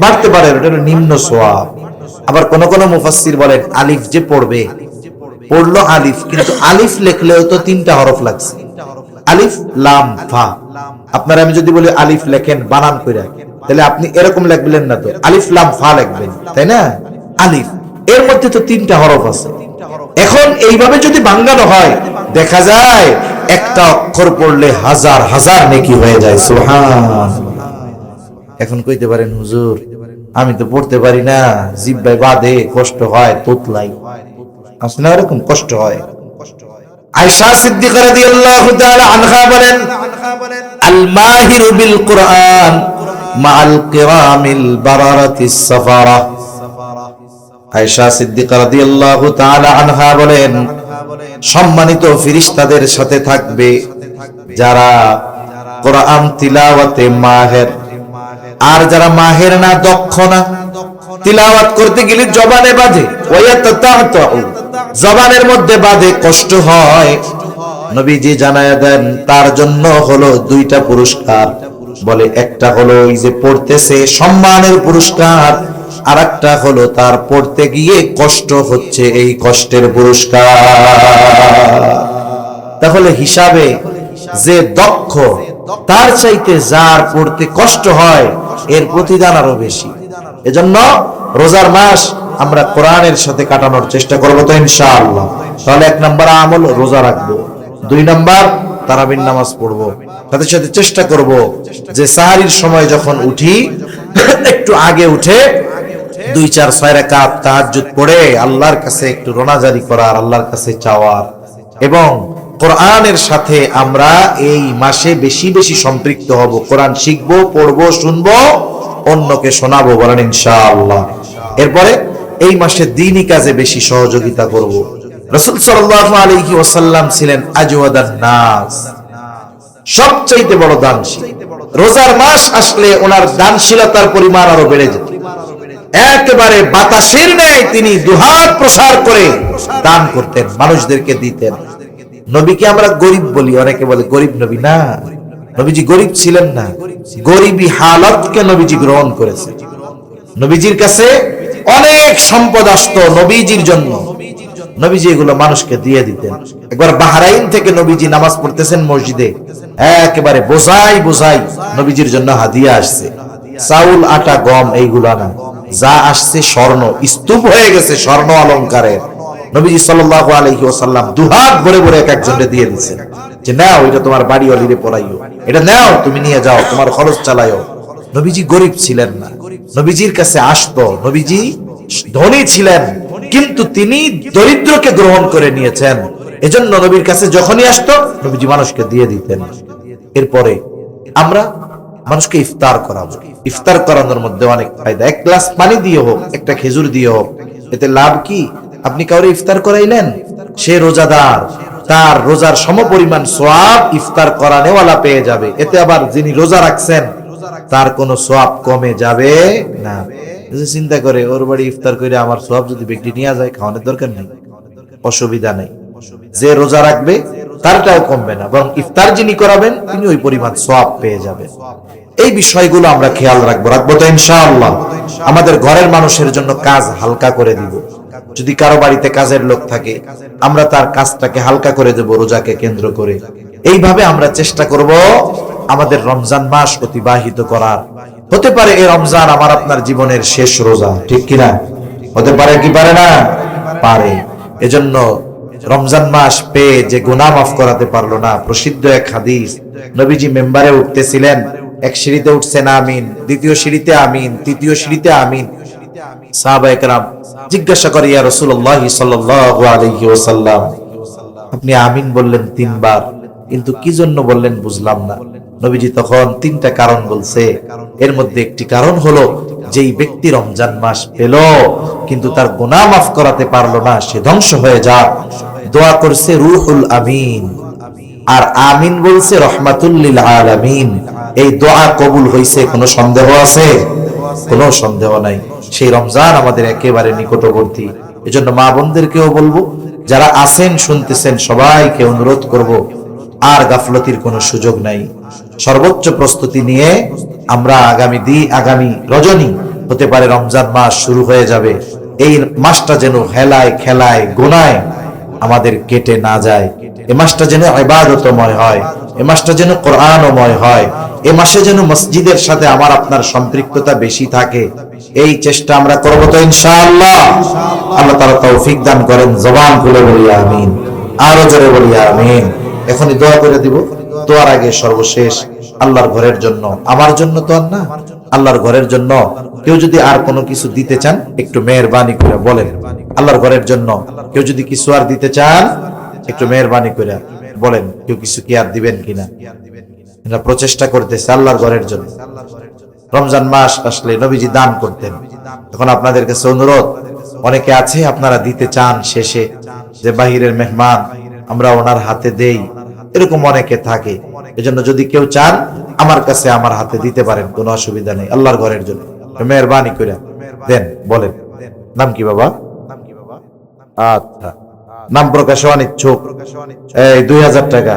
বাড়তে পারে, এটা হলো নিম্ন সওয়াব। আবার কোন কোন মুফাসসির বলেন আলিফ যে পড়বে, পড়লো আলিফ, কিন্তু আলিফ লিখলেও তো 3টা হরফ লাগছে, আলিফ লাম ফা। আপনারা আমি যদি বলি আলিফ লেখেন বানান কইরা, তাহলে আপনি এরকম লিখবেন না, তো আলিফ লাম ফা লিখবেন, তাই না? আলিফ এর মধ্যে তো 3টা হরফ আছে। এখন এইভাবে যদি ভাঙানো হয়, দেখা যায় একটা অক্ষর পড়লে হাজার হাজার নেকি হয়ে যায়। সুবহান। এখন কইতে পারেন হুজুর আমি তো পড়তে পারি না, জিহ্বায় বাধে, কষ্ট হয়, তোতলাই আসলে এরকম কষ্ট হয়। আয়েশা সিদ্দিকা রাদিয়াল্লাহু তাআলা আনহা বলেন আল মাহিরু বিল কুরআন মাআল কিরামিল বারারাতিস সাফারা। আয়েশা সিদ্দিকা রাদিয়াল্লাহু তাআলা আনহা বলেন সম্মানিত ফেরেশতাদের সাথে থাকবে যারা কোরআন তিলাওয়াতে মাহের, আর যারা মাহের না, দক্ষ না, তিলাওয়াত করতে গেলে জবানে বাঁধে, জবানের মধ্যে বাঁধে, কষ্ট হয়। নবীজি জানায়া দেন তার জন্য হলো 2টা পুরস্কার। বলে একটা হলো এই যে পড়তেছে সম্মানের পুরস্কার, আর একটা হলো তার পড়তে গিয়ে কষ্ট হচ্ছে, এই কষ্টের পুরস্কার। তাহলে হিসাবে যে দক্ষ তার চাইতে যার পড়তে কষ্ট হয় এর প্রতিদান আরো বেশি। এজন্য রোজার মাস আমরা কোরআনের সাথে কাটানোর চেষ্টা করব তো ইনশাআল্লাহ। তাহলে 1 নাম্বার আমল রোজা রাখবো, 2 নাম্বার তারাবির নামাজ পড়বো, সাথে সাথে চেষ্টা করব যে সাহারির সময় যখন উঠি একটু আগে উঠে 2-4-6 রাকাত তাহাজ্জুদ পড়ে আল্লাহর কাছে একটু রোনাজারি করার, আল্লাহর কাছে চাওয়ার, এবং কোরআনের সাথে আমরা এই মাসে বেশি বেশি সম্পৃক্ত হব। কোরআন শিখবো, পড়বো, শুনবো, অন্যকে শোনাবো, বলেন ইনশাআল্লাহ। এরপরে এই মাসে দ্বীনি কাজে বেশি সহযোগিতা করব। রাসূল সাল্লাল্লাহু আলাইহি ওয়াসাল্লাম ছিলেন আজওয়াদান নাস, সবচাইতে বড় দানশীল। রোজার মাস আসলে ওনার দানশীলতার পরিমাণ আরো বেড়ে যেত। একেবারে বাতাসের ন্যায় তিনি দুহাত প্রসার করে দান করতেন, মানুষদেরকে দিতেন। নবীকে আমরা গরিব বলি, অনেকে বলে গরিব নবী, না, নবীজি গরিব ছিলেন না, গরিবী হালতকে নবীজি গ্রহণ করেছে। নবীজির কাছে অনেক সম্পদ আসতো নবীজির জন্য, নবীজি এগুলো মানুষকে দিয়ে দিতেন। একবার বাহরাইন থেকে নবীজি নামাজ পড়তেছেন মসজিদে, একেবারে বোঝাই বোঝাই নবীজির জন্য হাদিয়া আসছে, চাউল, আটা, গম, এইগুলা না, যা আসছে স্বর্ণ, স্তূপ হয়ে গেছে স্বর্ণ অলংকারের। নবীজি সাল্লাল্লাহু আলাইহি ওয়াসাল্লাম দুহাত ভরে ভরে এক একজনকে দিয়ে দিয়েছেন যে নাও, এটা তোমার বাড়ি অলিরে পড়াইও, এটা নাও, তুমি নিয়ে যাও, তোমার খরচ চালাইও। নবীজি গরিব ছিলেন না, নবীজির কাছে আসতো, নবীজি ধনী ছিলেন, কিন্তু তিনি দরিদ্রকে গ্রহণ করে নিয়েছেন। এজন্য নবীর কাছে যখনই আসতো নবীজি মানুষকে দিয়ে দিতেন। এরপরে আমরা মানুষকে ইফতার করাবো। ইফতার করানোর মধ্যে অনেক ফায়দা। 1 গ্লাস পানি দিয়ে হোক, একটা খেজুর দিয়ে হোক, এতে লাভ কি? আপনি কাউরে ইফতার করাইলেন, সে রোজাদার, তার রোজার সমপরিমাণ সওয়াব ইফতার করানোওয়ালা পেয়ে যাবে। এতে আবার যিনি রোজা রাখছেন তার কোনো সওয়াব কমে যাবে না। চিন্তা করে ওর বাড়ি ইফতার করে আমার সওয়াব যদি ব্যক্তি নিয়ে যায়, খাওয়ানোর দরকার নেই, অসুবিধা নেই। যে রোজা রাখবে তারটাও কমবে না, বরং ইফতার যিনি করাবেন তিনি ওই পরিমাণ সওয়াব পেয়ে যাবেন। এই বিষয়গুলো আমরা খেয়াল রাখবো তো ইনশাআল্লাহ। আমাদের ঘরের মানুষের জন্য কাজ হালকা করে দিব। যদি কারো বাড়িতে কাজের লোক থাকে, আমরা তার কাজটাকে হালকা করে দেব রোজাকে কেন্দ্র করে। এইভাবে আমরা চেষ্টা করব আমাদের রমজান মাস অতিবাহিত করার। হতে পারে এই রমজান আমার আপনার জীবনের শেষ রোজা, ঠিক কিনা? হতে পারে কি পারে না? পারে। এজন্য রমজান মাস পেয়ে যে গুনাহ মাফ করাতে পারলো না, প্রসিদ্ধ এক হাদিস, নবীজি মেম্বারে উঠতেছিলেন, এক সিঁড়িতে উঠছেন আমিন, দ্বিতীয় সিঁড়িতে আমিন, তৃতীয় সিঁড়িতে আমিন। সাহাবায়ে কেরাম জিজ্ঞাসা করে, ইয়া রাসূলুল্লাহ সাল্লাল্লাহু আলাইহি ওয়াসাল্লাম, আপনি আমিন বললেন 3 বার, কিন্তু কি জন্য বললেন বুঝলাম না। নবীজি তখন 3টা কারণ বলছে। এর মধ্যে একটি কারণ হলো, যেই ব্যক্তি রমজান মাস পেল কিন্তু তার গুনাহ মাফ করাতে পারলো না, সে ধ্বংস হয়ে যাক। দোয়া করছে রুহুল আমিন, আর আমিন বলছে রহমাতুল লিল আলামিন। এই দোয়া কবুল হইছে, কোনো সন্দেহ আছে? কোনো সন্দেহ নাই। সেই রমজান আমাদের একেবারে নিকটবর্তী। এজন্য মা বোনদেরকেও বলবো, যারা আছেন শুনতেছেন, সবাইকে অনুরোধ করব, আর গাফলতির কোনো সুযোগ নাই। সর্বোচ্চ প্রস্তুতি নিয়ে আমরা আগামী রজনী হতে পারে রমজান মাস শুরু হয়ে যাবে। এই মাসটা যেন হেলায় খেলায় গুনায় আমাদের কেটে না যায়। এ মাসটা যেন ইবাদতময় হয়, এ মাসটা যেন কোরআনময় হয়, এ মাসে যেন মসজিদের সাথে আমার আপনার সম্পৃক্ততা বেশি থাকে। এই চেষ্টা আমরা করব তো ইনশাআল্লাহ। আল্লাহ তাআলা তৌফিক দান করেন। জবান খুলে বলি আমিন, আরো জোরে বলি আমিন। এখনই দোয়া করে দিব। দোয়ার আগে সর্বশেষ আল্লাহর ঘরের জন্য, আমার জন্য তো আর না, আল্লাহর ঘরের জন্য কেউ যদি আর কোনো কিছু দিতে চান, একটু মেহেরবানি করে বলেন। আল্লাহর ঘরের জন্য কেউ যদি কিছু আর দিতে চান, একটু মেহেরবানি করে বলেন, কেউ কিছু কি আর দিবেন কিনা। এটা প্রচেষ্টা করতেছে আল্লাহর ঘরের জন্য। রমজান মাস আসলে নবীজি দান করতেন। এখন আপনাদের কাছে অনুরোধ, অনেকে আছে আপনারা দিতে চান শেষে, যে বাহিরের মেহমান আমরা ওনার হাতে দেই, এরকম অনেকে থাকে। এজন্য যদি কেউ চান আমার কাছে আমার হাতে দিতে পারেন, কোনো অসুবিধা নেই। আল্লাহর ঘরের জন্য মেহেরবানি করে দেন। বলেন, নাম কি বাবা? আচ্ছা, নাম প্রকাশে অনিচ্ছুক। এই 2000 টাকা।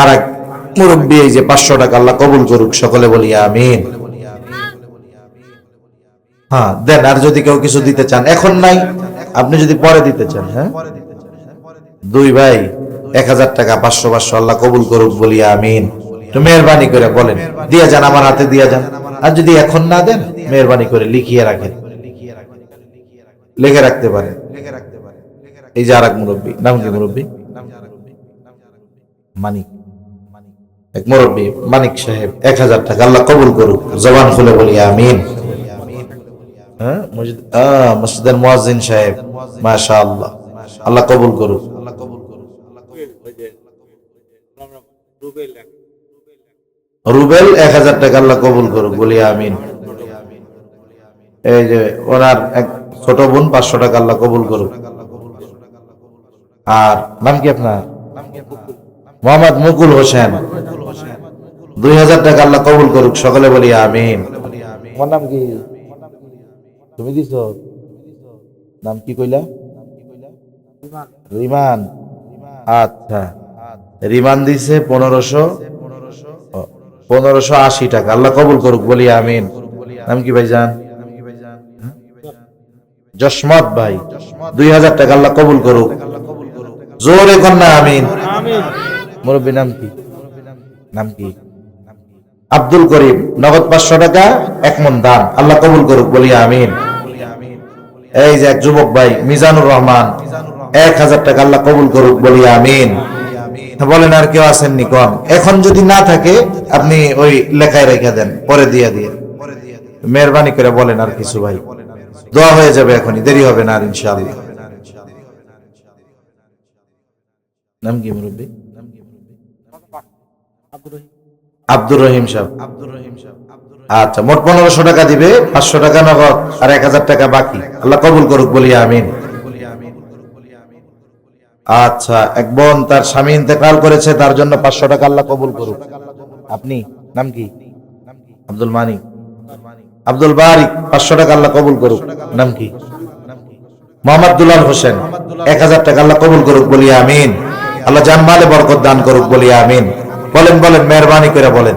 আর এক মুরব্বী এই যে 500 টাকা। আল্লাহ কবুল করুক, সকলে বলি আমিন। হ্যাঁ দেন। আর যদি কেউ কিছু দিতে চান, এখন নাই, আপনি যদি পরে দিতে চান। হ্যাঁ, 2 ভাই 1000 টাকা, 500 আল্লাহ কবুল করুক, বলি আমিন। তো মেহেরবানি করে বলেন, দিয়া যান, আমার হাতে দিয়া যান। আর যদি এখন না দেন, মেহেরবানি করে লিখিয়ে রাখেন, লিখে রাখতে পারেন। এই যে আর এক মুরব্বী, নাম কি মুরব্বী? মানিক। এক মুরব্বী মানিক সাহেব 1000 টাকা। আল্লাহ কবুল করুক, জবান খুলে বলি আমিন। হ্যাঁ, মসজিদের মুয়াজ্জিন সাহেব, মাশাআল্লাহ, আল্লাহ কবুল করুক। রুবেল 1000 টাকা। আল্লাহ কবুল করুক, বলি আমিন। এই যে ওনার এক ছোট বোন 500 টাকা। আল্লাহ কবুল করুক। আর নাম কি আপনার? মোহাম্মদ মুকুল হোসেন, 2000 টাকা। আল্লাহ কবুল করুক, সকলে বলি আমিন। তোমার নাম কি? তুমি দিছো? নাম কি কইলা? রিমান। আচ্ছা, রিমান দিছে 1580 টাকা। আল্লাহ কবুল করুক, বলি আমিন। নাম কি ভাইজান? জসমত ভাই, 2000 টাকা। আল্লাহ কবুল করুক, জোরে কন্যা আমিন। মুরব্বী নাম কি? নাম কি? আব্দুল করিম, নগদ 500 টাকা, 1 মণ দান। আল্লাহ কবুল করুক, বলি আমিন। এই যে এক যুবক ভাই মিজানুর রহমান, 1000 টাকা। আল্লাহ কবুল করুক, বলি আমিন। বলেন, আর কেউ আসেননি? কম। এখন যদি না থাকে আপনি ওই লেখায় রেখে দেন, পরে দিয়ে মেহরবানি করে বলেন আর কিছু ভাই। দোয়া হয়ে যাবে এখনই, দেরি হবে না আর ইনশাআল্লাহ। নাম কি মুরব্বী? আব্দুর রহিম সাহেব। আচ্ছা, মোট 1500 টাকা দিবে, 500 টাকা নগদ আর 1000 টাকা বাকি। আল্লাহ কবুল করুক, বলি আমিন। আচ্ছা, এক বোন তার স্বামী ইন্তেকাল করেছে, তার জন্য 500 টাকা। আল্লাহ কবুল করুক। আপনি নাম কি? আব্দুল মানিক। আব্দুল বারিক, 500 টাকা। আল্লাহ কবুল করুক। নাম কি? মোহাম্মদ দুলাল হোসেন, 1000 টাকা। আল্লাহ কবুল করুক, বলি আমিন। আল্লাহ জানমালে বরকত দান করুক, বলি আমিন। বলেন মেহরবানি করে বলেন।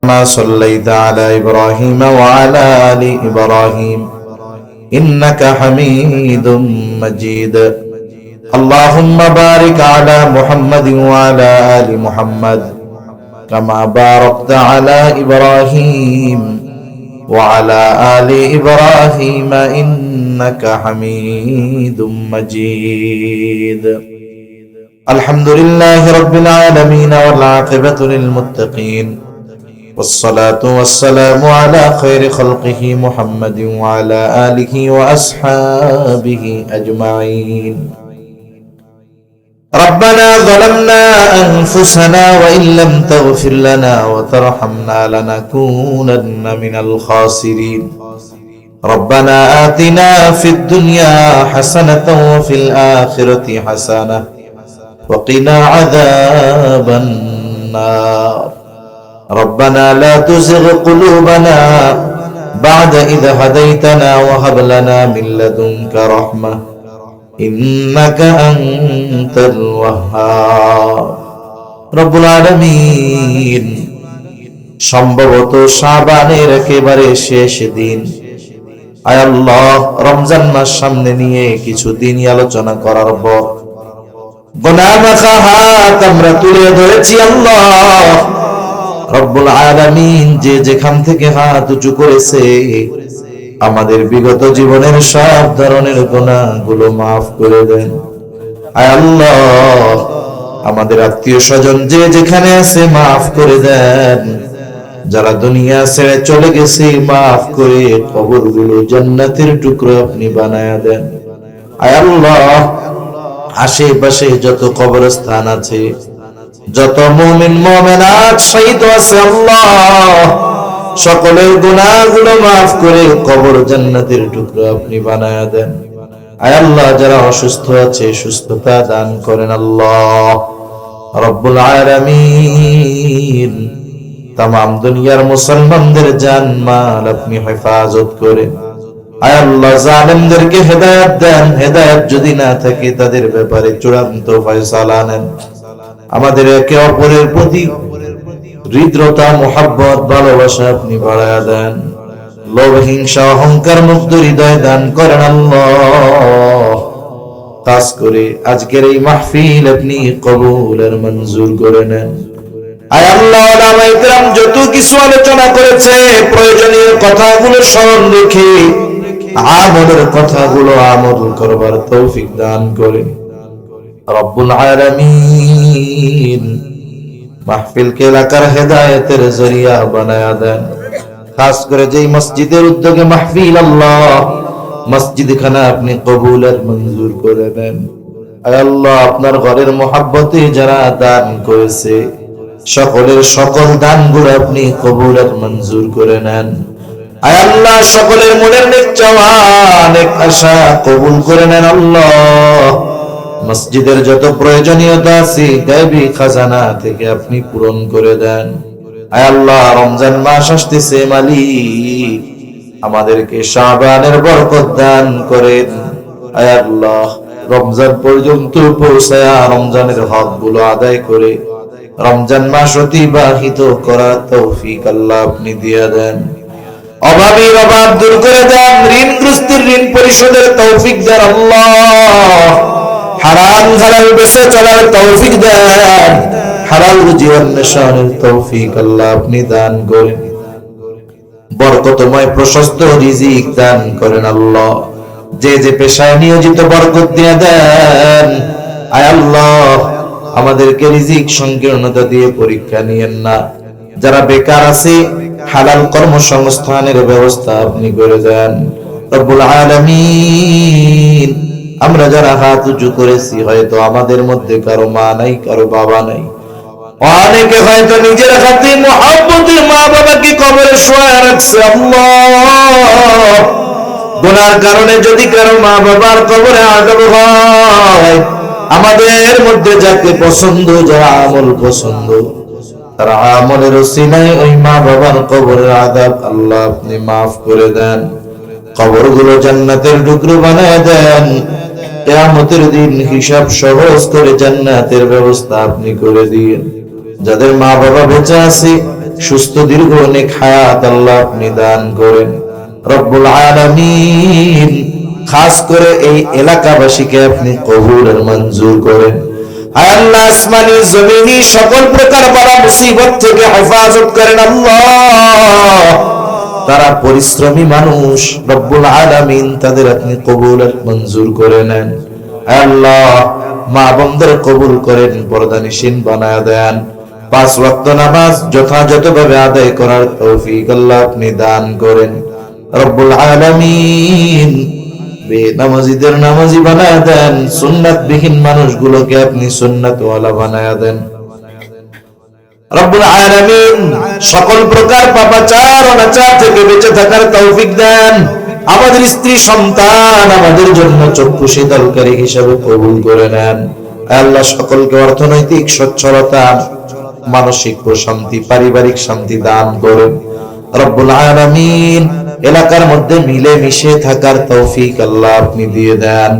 মা সাল্লাইতা আলা ইব্রাহিম ওয়া আলা আলি ইব্রাহিম ইন্নাকা হামিদুম মাজিদ। আল্লাহুম্মা বারিক আলা মুহাম্মাদিন ওয়া আলা আলি মুহাম্মাদ كما باركت على إبراهيم وعلى آل إبراهيم إنك حميد مجيد. الحمد لله رب العالمين والعاقبة للمتقين والصلاة والسلام على خير خلقه محمد وعلى آله وأصحابه أجمعين. ربنا ظلمنا أنفسنا وإن لم تغفر لنا وترحمنا لنكونن من الخاسرين. ربنا آتنا في الدنيا حسنة وفي الآخرة حسنة وقنا عذاب النار. ربنا لا تزغ قلوبنا بعد إذ هديتنا وهب لنا من لدنك رحمة إنك أنت الوهاب. রব্বুল আলামিন সম্ভবত শাবানের একেবারে শেষ দিন, আয় আল্লাহ রমজান মাস সামনে নিয়ে কিছু দিনই আলোচনা করার পর গুনাহ মাখা হাত আমরা তুলে ধরেছি। আল্লাহ রব্বুল আলামিন যে যেখান থেকে হাত উঁচু করেছে আমাদের বিগত জীবনের সব ধরনের গুনাহগুলো মাফ করে দেন। আয় আল্লাহ আমাদের আত্মীয় স্বজন যে যেখানে আছে মাফ করে দেন। যারা দুনিয়া ছেড়ে চলে গেছে মাফ করে কবরগুলো জান্নাতের টুকরো আপনি বানায়া দেন। আয় আল্লাহ আশেপাশে যত কবরস্থান আছে, যত মুমিন মুমিনাত শহীদ আছে, আল্লাহ সকলের গুনাহগুলো মাফ করে কবর জান্নাতের টুকরো আপনি বানায়া দেন। আয় আল্লাহ যারা অসুস্থ আছে সুস্থতা দান করেন। আল্লাহ রব্বুল আলামিন তামাম দুনিয়ার মুসলমানদের জান মাল আপনি হেফাজত করেন। আয় আল্লাহ জালেমদেরকে হেদায়েত দেন। হেদায়েত যদি না থাকে তাদের ব্যাপারে চূড়ান্ত ফয়সালা নেন। আমাদের একে অপরের প্রতি হৃদ্রতা মুহাব্বত ভালোবাসা আপনি বাড়ায়া দেন। লোভ হিংসা অহংকার মুক্ত হৃদয় দান করেন। আল্লাহ খাস করে আজকের এই মাহফিল আপনি কবুল আর মঞ্জুর করে নেন। আয় আল্লাহ উলামায়ে কিরাম যত কিছু আলোচনা করেছে প্রয়োজনীয় কথাগুলো স্মরণ রেখে আমলের কথাগুলো আমল করবার তৌফিক দান করেন। রব্বুল আলামিন মাহফিলকে এলাকার হেদায়েতের জরিয়া বানায়া দেন। খাস করে যেই মসজিদের উদ্যোগে মাহফিল, আল্লাহ মসজিদখানা আপনি কবুল আর মঞ্জুর করে দেন। আয় আল্লাহ আপনার ঘরের মহব্বতে যারা দান করেছে সকলের সকল দানগুলো আপনি কবুল আর মঞ্জুর করে নেন। আয় আল্লাহ সকলের মনের নেক চাওয়া নেক আশা কবুল করে নেন। আল্লাহ মসজিদের যত প্রয়োজনীয়তা আছে গায়বী খাজানা থেকে আপনি পূরণ করে দেন। আয় আল্লাহ রমজান মাস আসতেছে, মালিক আমাদেরকে শাবানের বরকত দান করেন। আয় আল্লাহ রমজান পর্যন্ত পৌঁছায়া রমজানের হকগুলো আদায় করে রমজান মাস অতিবাহিত করার তৌফিক আল্লাহ আপনি দিয়ে দেন। অভাবীর অভাব দূর করে দেন। ঋণগ্রস্তের ঋণ পরিশোধের তৌফিক দেন। আল্লাহ হারাম হালাল বেঁচে চলার তৌফিক দেন। হালাল রুজি অন্বেষণের তৌফিক আল্লাহ আপনি দান করেন। বরকতময় প্রশস্ত রিজিক দান করেন। আল্লাহ যে যে পেশায় নিয়োজিত বরকত দিয়ে দেন। আয় আল্লাহ আমাদেরকে রিজিক সংকীর্ণতা দিয়ে পরীক্ষা নিয়েন না। যারা বেকার আছে হালাল কর্মসংস্থানের ব্যবস্থা আপনি করে দেন। রব্বুল আলামিন আমরা যারা হাত উঁচু করেছি হয়তো আমাদের মধ্যে কারো মা নাই, কারো বাবা নাই, অনেকে হয়তো নিজের হাতে মুহাব্বতের মা বাবাকে কবরে শোয়া রাখছে। আল্লাহ গুনার কারণে যদি কারো মা বাবার কবরে আযাব হয়, আমাদের মধ্যে যাকে পছন্দ, যারা আমল পছন্দ, তারা আমলের ওসিলায় ওই মা বাবার কবরের আযাব আল্লাহ আপনি মাফ করে দেন। কবরগুলো জান্নাতের টুকরো বানায় দেন। কিয়ামতের দিন হিসাব সহজ করে জান্নাতের ব্যবস্থা আপনি করে দিন। যাদের মা বাবা বেঁচে আছে সুস্থ দীর্ঘ অনেক হায়াত আল্লাহ আপনি দান করেন। রব্বুল আলামিন খাস করে এই এলাকাবাসীকে আপনি কবুল আর মঞ্জুর করেন। হায় আল্লাহ আসমানি জমিনি সকল প্রকার বালা মুসিবত থেকে হেফাজত করেন আল্লাহ। তারা পরিশ্রমী মানুষ, রব্বুল আলামিন তাদের আপনি কবুল মঞ্জুর করে নেন। আল্লাহ মা বোনদের কবুল করেন, পর্দানিশীন বানায়া দেন, 5 ওয়াক্ত নামাজ যথাযথভাবে আদায় করার তৌফিক আল্লাহ আপনি দান করেন রব্বুল আলামিন। বেনামাজিদের নামাজি বানায়া দেন, সুন্নাত বিহীন মানুষগুলোকে আপনি সুন্নাতওয়ালা বানায়া দেন রব্বুল আলামিন। সকল প্রকার পাপাচার অনাচার থেকে বেঁচে থাকার তৌফিক দেন। আমাদের স্ত্রী সন্তান আমাদের জন্য চক্ষু শীতলকারী হিসেবে কবুল করে নেন। আল্লাহ সকলকে অর্থনৈতিক সচ্ছলতা, মানসিক প্রশান্তি, পারিবারিক শান্তি দান করেন রব্বুল আলামিন। এলাকার মধ্যে মিলে মিশে থাকার তৌফিক আল্লাহ আপনি দিয়ে দেন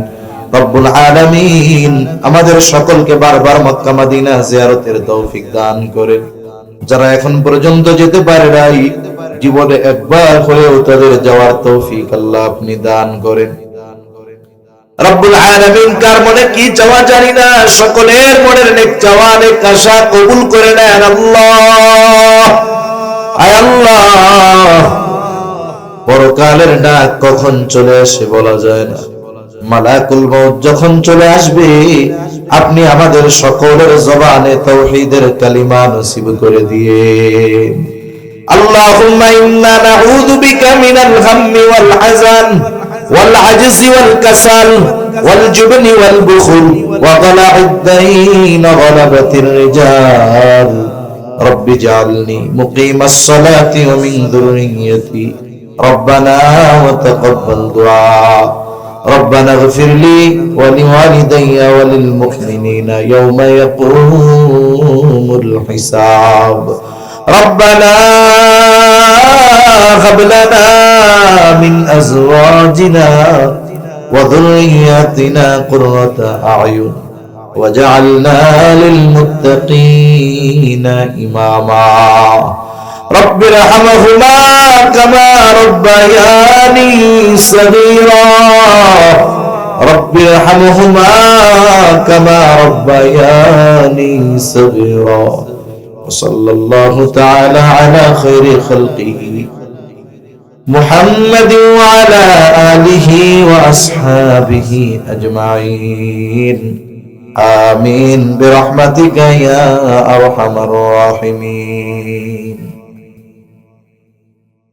রব্বুল আলামিন। আমাদের সকলকে বারবার মক্কা মদিনা জিয়ারতের তৌফিক দান করেন। যারা এখন পর্যন্ত যেতে পারে নাই, জীবনে একবার হলেও তাদের যাওয়ার তৌফিক আল্লাহ আপনি দান করেন রব্বুল আলামিন। কার মনে কি চাওয়া জানি না, সকলের মনের নেক চাওয়া নেক আশা কবুল করে নেন আল্লাহ। আয় আল্লাহ, পরকালের ডাক কখন চলে আসে বলা যায় না। মালাকুল মউত যখন চলে আসবে, আপনি আমাদের সকলের জবানে তাওহীদের কালিমা নসিব করে দিয়ে। আল্লাহুম্মা ইন্না নাউযু বিকা মিনাল হাম্মি ওয়াল হাযান ওয়াল আজজি ওয়াল কাসাল ওয়াল জুবনি ওয়াল বুখল ওয়া গলা'id দাইন ওয়া গলাবাতির রিজাল। رب اجعلني مقيم الصلاة ومن ذريتي ربنا وتقبل دعاء ربنا اغفر لي ولوالدي وللمؤمنين يوم يقوم الحساب ربنا هب لنا من أزواجنا وذرياتنا قرة أعين وجعلنا للمتقين إماما رب ارحمهما كما ربياني صغيرا رب ارحمهما كما ربياني صغيرا وصلى الله تعالى على خير خلقه محمد وعلى آله وأصحابه أجمعين آمين برحمتك يا أرحم الراحمين.